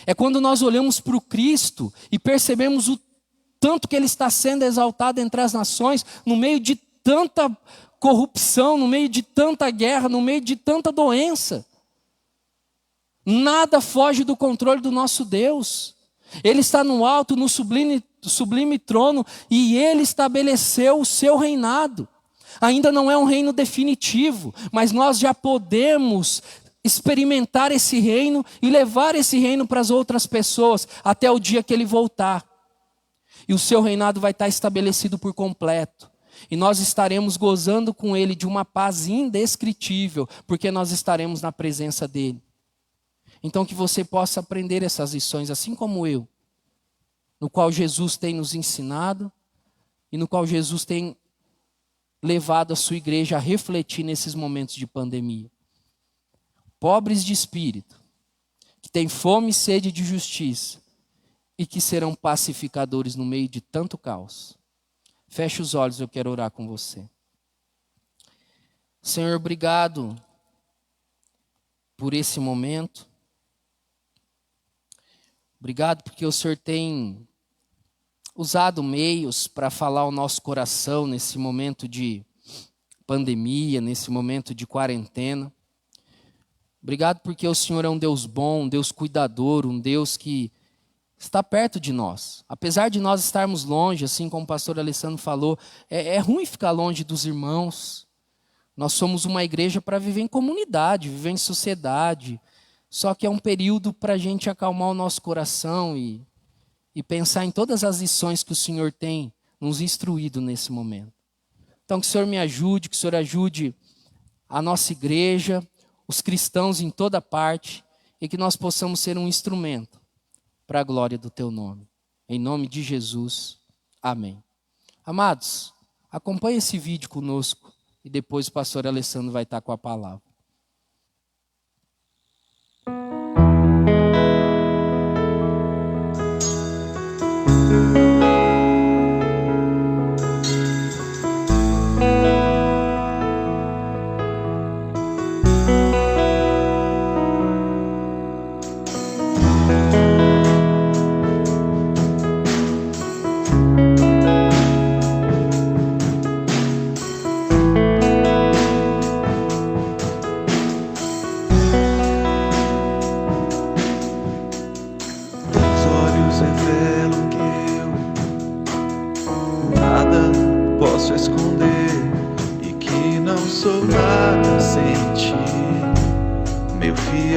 É quando nós olhamos para o Cristo e percebemos o tanto que Ele está sendo exaltado entre as nações, no meio de tanta corrupção, no meio de tanta guerra, no meio de tanta doença. Nada foge do controle do nosso Deus. Ele está no alto, no sublime trono, e Ele estabeleceu o seu reinado. Ainda não é um reino definitivo, mas nós já podemos experimentar esse reino e levar esse reino para as outras pessoas, até o dia que Ele voltar. E o seu reinado vai estar estabelecido por completo. E nós estaremos gozando com Ele de uma paz indescritível, porque nós estaremos na presença dEle. Então que você possa aprender essas lições, assim como eu, no qual Jesus tem nos ensinado e no qual Jesus tem levado a sua igreja a refletir nesses momentos de pandemia. Pobres de espírito, que têm fome e sede de justiça, e que serão pacificadores no meio de tanto caos. Feche os olhos, eu quero orar com você. Senhor, obrigado por esse momento. Obrigado porque o Senhor tem usado meios para falar ao nosso coração nesse momento de pandemia, nesse momento de quarentena. Obrigado porque o Senhor é um Deus bom, um Deus cuidador, um Deus que está perto de nós. Apesar de nós estarmos longe, assim como o pastor Alessandro falou, é ruim ficar longe dos irmãos. Nós somos uma igreja para viver em comunidade, viver em sociedade. Só que é um período para a gente acalmar o nosso coração e pensar em todas as lições que o Senhor tem nos instruído nesse momento. Então que o Senhor me ajude, que o Senhor ajude a nossa igreja, os cristãos em toda parte, e que nós possamos ser um instrumento para a glória do Teu nome. Em nome de Jesus. Amém. Amados, acompanhe esse vídeo conosco e depois o pastor Alessandro vai estar com a palavra.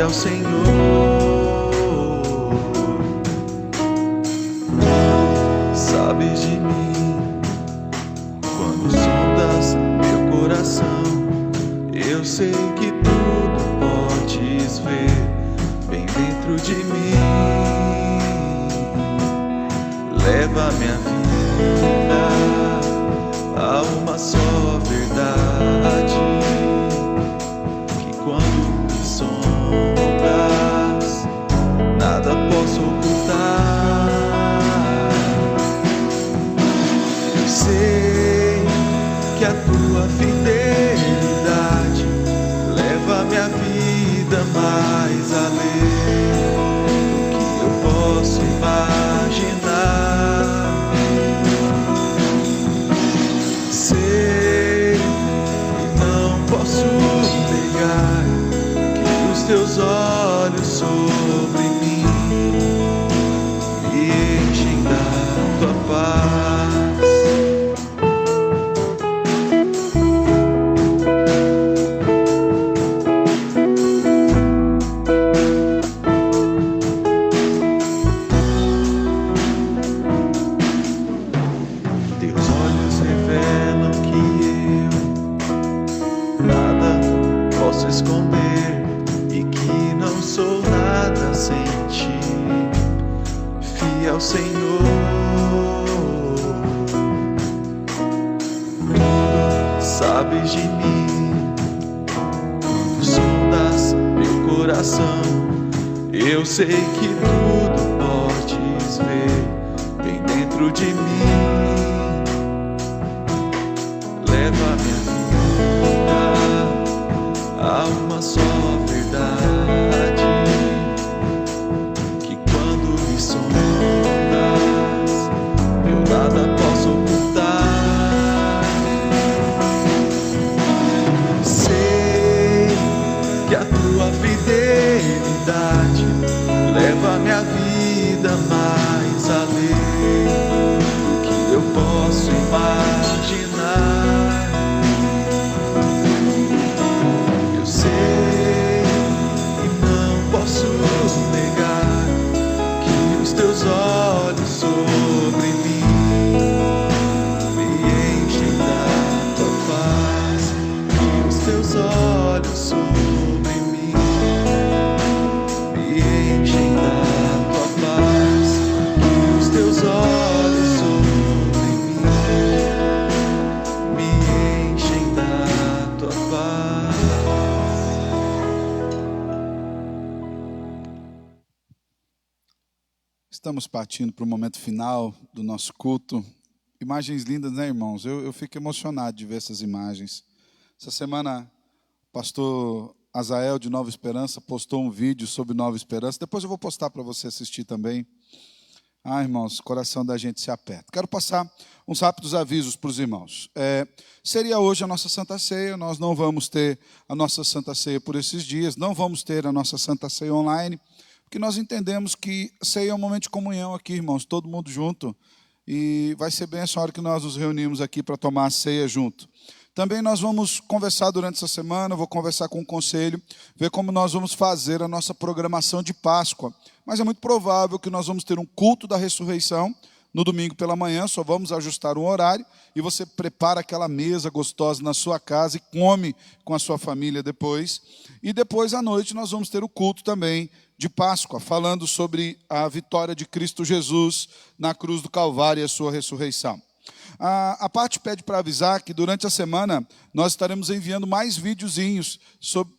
Ao Senhor, sabes de mim quando sondas meu coração. Eu sei que tudo podes ver bem dentro de mim. Leva minha vida a uma só verdade, que quando me sondas, nada posso ocultar. Eu sei que a mais além do que eu posso imaginar. Sei e não posso negar que os teus olhos sobre mim me enchem da tua paz. Esconder e que não sou nada sem ti, fiel Senhor. Tudo sabes de mim, tu sondas meu coração. Eu sei que tudo podes ver bem dentro de mim. Leva minha vida há uma só verdade, que quando me sondas, eu nada posso ocultar. Sei que a tua fidelidade leva a minha vida mais além do que eu posso imaginar. Teus olhos sobre mim me enchem da tua paz, que os teus olhos sobre mim me enchem da tua paz, que os teus olhos sobre mim me enchem da tua paz. Estamos partindo para o momento final do nosso culto. Imagens lindas, né, irmãos? Eu fico emocionado de ver essas imagens. Essa semana, o pastor Azael, de Nova Esperança, postou um vídeo sobre Nova Esperança. Depois eu vou postar para você assistir também. Ah, irmãos, o coração da gente se aperta. Quero passar uns rápidos avisos para os irmãos. Seria hoje a nossa Santa Ceia. Nós não vamos ter a nossa Santa Ceia por esses dias. Não vamos ter a nossa Santa Ceia online. Porque nós entendemos que ceia é um momento de comunhão aqui, irmãos, todo mundo junto. E vai ser bem essa hora que nós nos reunimos aqui para tomar a ceia junto. Também nós vamos conversar durante essa semana, eu vou conversar com o conselho, ver como nós vamos fazer a nossa programação de Páscoa. Mas é muito provável que nós vamos ter um culto da ressurreição no domingo pela manhã, só vamos ajustar um horário, e você prepara aquela mesa gostosa na sua casa e come com a sua família depois. E depois à noite nós vamos ter o culto também de Páscoa, falando sobre a vitória de Cristo Jesus na cruz do Calvário e a sua ressurreição. A Paty pede para avisar que durante a semana nós estaremos enviando mais videozinhos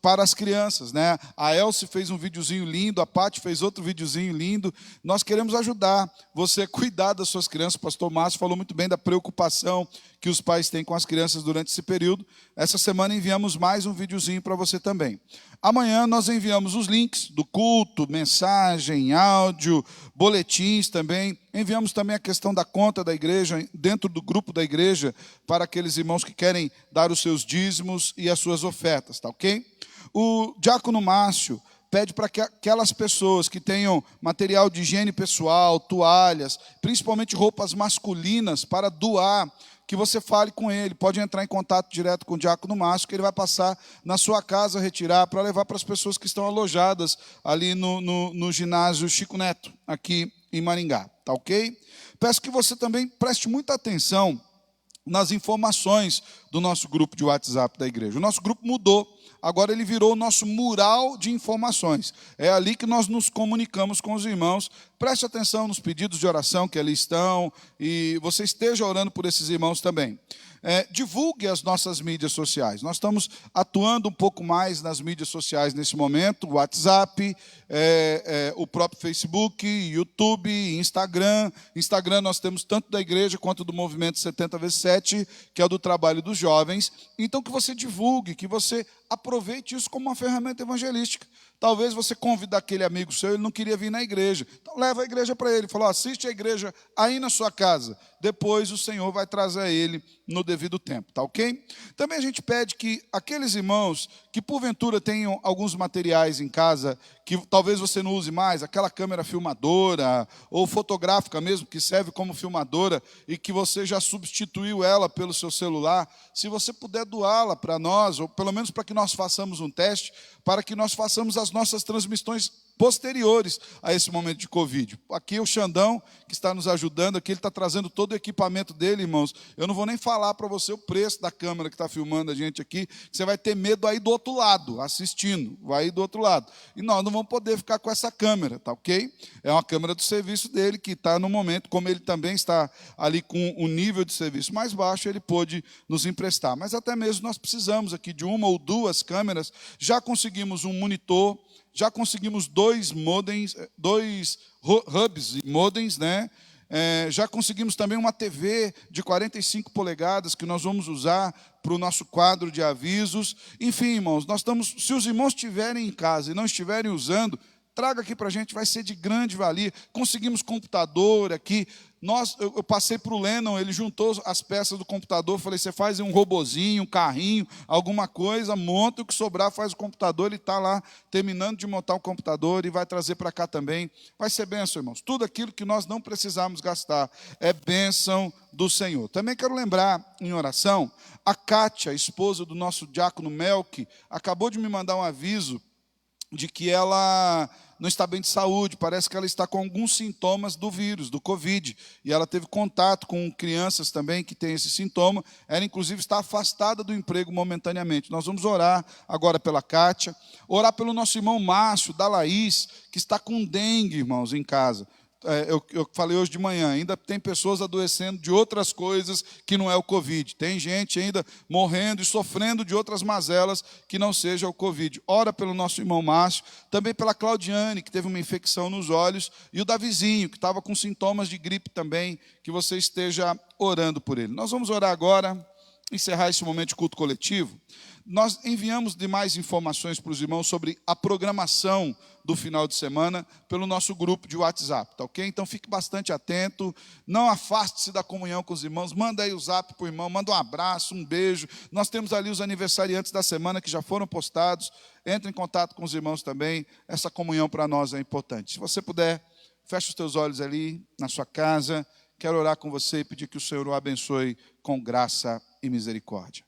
para as crianças, né? A Elsie fez um videozinho lindo, a Paty fez outro videozinho lindo. Nós queremos ajudar você a cuidar das suas crianças. O pastor Márcio falou muito bem da preocupação que os pais têm com as crianças durante esse período. Essa semana enviamos mais um videozinho para você também. Amanhã nós enviamos os links do culto, mensagem, áudio, boletins também. Enviamos também a questão da conta da igreja, dentro do grupo da igreja, para aqueles irmãos que querem dar os seus dízimos e as suas ofertas, tá ok? O diácono Márcio pede para que aquelas pessoas que tenham material de higiene pessoal, toalhas, principalmente roupas masculinas, para doar, que você fale com ele. Pode entrar em contato direto com o diácono Márcio, que ele vai passar na sua casa, retirar, para levar para as pessoas que estão alojadas ali no ginásio Chico Neto, aqui em Maringá, tá ok? Peço que você também preste muita atenção nas informações do nosso grupo de WhatsApp da igreja. O nosso grupo mudou. Agora ele virou o nosso mural de informações. É ali que nós nos comunicamos com os irmãos. Preste atenção nos pedidos de oração que ali estão e você esteja orando por esses irmãos também. Divulgue as nossas mídias sociais. Nós estamos atuando um pouco mais nas mídias sociais nesse momento. WhatsApp, o próprio Facebook, YouTube, Instagram. Instagram nós temos tanto da igreja quanto do movimento 70x7, que é o do trabalho dos jovens. Então que você divulgue, que você aproveite isso como uma ferramenta evangelística. Talvez você convidar aquele amigo seu, ele não queria vir na igreja. Então leva a igreja para ele. Falou, assiste a igreja aí na sua casa. Depois o Senhor vai trazer ele no devido tempo, tá ok? Também a gente pede que aqueles irmãos que porventura tenham alguns materiais em casa, que talvez você não use mais, aquela câmera filmadora ou fotográfica mesmo, que serve como filmadora e que você já substituiu ela pelo seu celular, se você puder doá-la para nós, ou pelo menos para que nós façamos um teste, para que nós façamos as nossas transmissões posteriores a esse momento de Covid. Aqui o Xandão, que está nos ajudando, aqui ele está trazendo todo o equipamento dele, irmãos. Eu não vou nem falar para você o preço da câmera que está filmando a gente aqui, que você vai ter medo aí do outro lado, assistindo, vai aí do outro lado. E nós não vamos poder ficar com essa câmera, tá ok? É uma câmera do serviço dele, que está no momento, como ele também está ali com o nível de serviço mais baixo, ele pôde nos emprestar. Mas até mesmo nós precisamos aqui de uma ou duas câmeras, já conseguimos um monitor, já conseguimos dois hubs e modems, né? Já conseguimos também uma TV de 45 polegadas que nós vamos usar para o nosso quadro de avisos. Enfim, irmãos, nós estamos, se os irmãos estiverem em casa e não estiverem usando, traga aqui para a gente, vai ser de grande valia. Conseguimos computador aqui. Eu passei para o Lennon, ele juntou as peças do computador, falei, você faz um robozinho, um carrinho, alguma coisa, monta, o que sobrar faz o computador, ele está lá terminando de montar o computador e vai trazer para cá também. Vai ser bênção, irmãos. Tudo aquilo que nós não precisamos gastar é bênção do Senhor. Também quero lembrar, em oração, a Kátia, esposa do nosso diácono Melk, acabou de me mandar um aviso de que ela não está bem de saúde, parece que ela está com alguns sintomas do vírus, do Covid, e ela teve contato com crianças também que têm esse sintoma, ela inclusive está afastada do emprego momentaneamente. Nós vamos orar agora pela Kátia, orar pelo nosso irmão Márcio, da Laís, que está com dengue, irmãos, em casa. Eu falei hoje de manhã, ainda tem pessoas adoecendo de outras coisas que não é o Covid. Tem gente ainda morrendo e sofrendo de outras mazelas que não seja o Covid. Ora pelo nosso irmão Márcio, também pela Claudiane, que teve uma infecção nos olhos, e o Davizinho, que estava com sintomas de gripe também, que você esteja orando por ele. Nós vamos orar agora, encerrar esse momento de culto coletivo. Nós enviamos demais informações para os irmãos sobre a programação do final de semana pelo nosso grupo de WhatsApp, tá ok? Então fique bastante atento, não afaste-se da comunhão com os irmãos, manda aí o zap para o irmão, manda um abraço, um beijo. Nós temos ali os aniversariantes da semana que já foram postados, entre em contato com os irmãos também, essa comunhão para nós é importante. Se você puder, feche os teus olhos ali na sua casa, quero orar com você e pedir que o Senhor o abençoe com graça e misericórdia.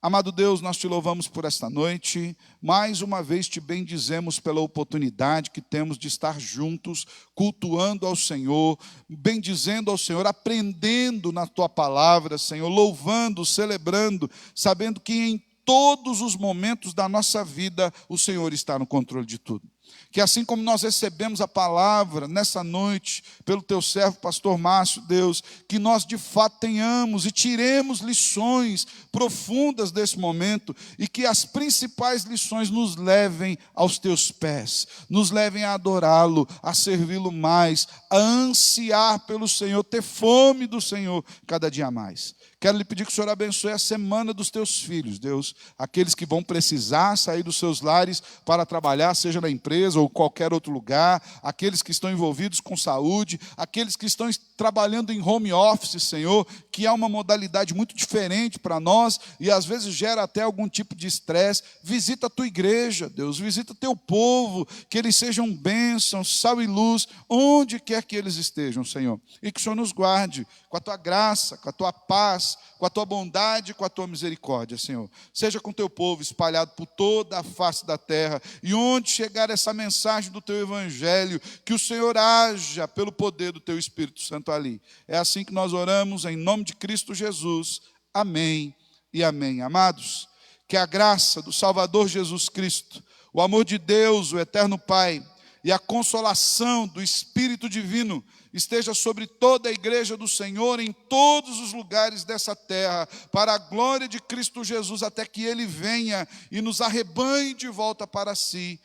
Amado Deus, nós te louvamos por esta noite, mais uma vez te bendizemos pela oportunidade que temos de estar juntos, cultuando ao Senhor, bendizendo ao Senhor, aprendendo na tua palavra, Senhor, louvando, celebrando, sabendo que em todos os momentos da nossa vida o Senhor está no controle de tudo. Que assim como nós recebemos a palavra nessa noite, pelo teu servo, pastor Márcio, Deus, que nós de fato tenhamos e tiremos lições profundas desse momento, e que as principais lições nos levem aos teus pés, nos levem a adorá-lo, a servi-lo mais, a ansiar pelo Senhor, ter fome do Senhor cada dia mais. Quero lhe pedir que o Senhor abençoe a semana dos teus filhos, Deus, aqueles que vão precisar sair dos seus lares para trabalhar, seja na empresa ou qualquer outro lugar, aqueles que estão envolvidos com saúde, aqueles que estão trabalhando em home office, Senhor, que é uma modalidade muito diferente para nós e às vezes gera até algum tipo de estresse. Visita a tua igreja, Deus, visita teu povo, que eles sejam bênçãos, sal e luz, onde quer que eles estejam, Senhor, e que o Senhor nos guarde com a tua graça, com a tua paz, com a tua bondade, com a tua misericórdia, Senhor. Seja com teu povo espalhado por toda a face da terra, e onde chegar essa mensagem do teu evangelho, que o Senhor haja pelo poder do teu Espírito Santo ali. É assim que nós oramos, em nome de Cristo Jesus. Amém e amém. Amados, que a graça do Salvador Jesus Cristo, o amor de Deus, o eterno Pai, e a consolação do Espírito Divino esteja sobre toda a igreja do Senhor em todos os lugares dessa terra, para a glória de Cristo Jesus, até que Ele venha e nos arrebanhe de volta para si.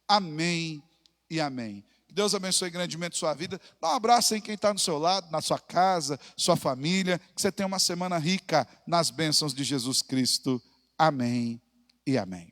Amém e amém. Que Deus abençoe grandemente sua vida. Dá um abraço em quem está no seu lado, na sua casa, sua família. Que você tenha uma semana rica nas bênçãos de Jesus Cristo. Amém e amém.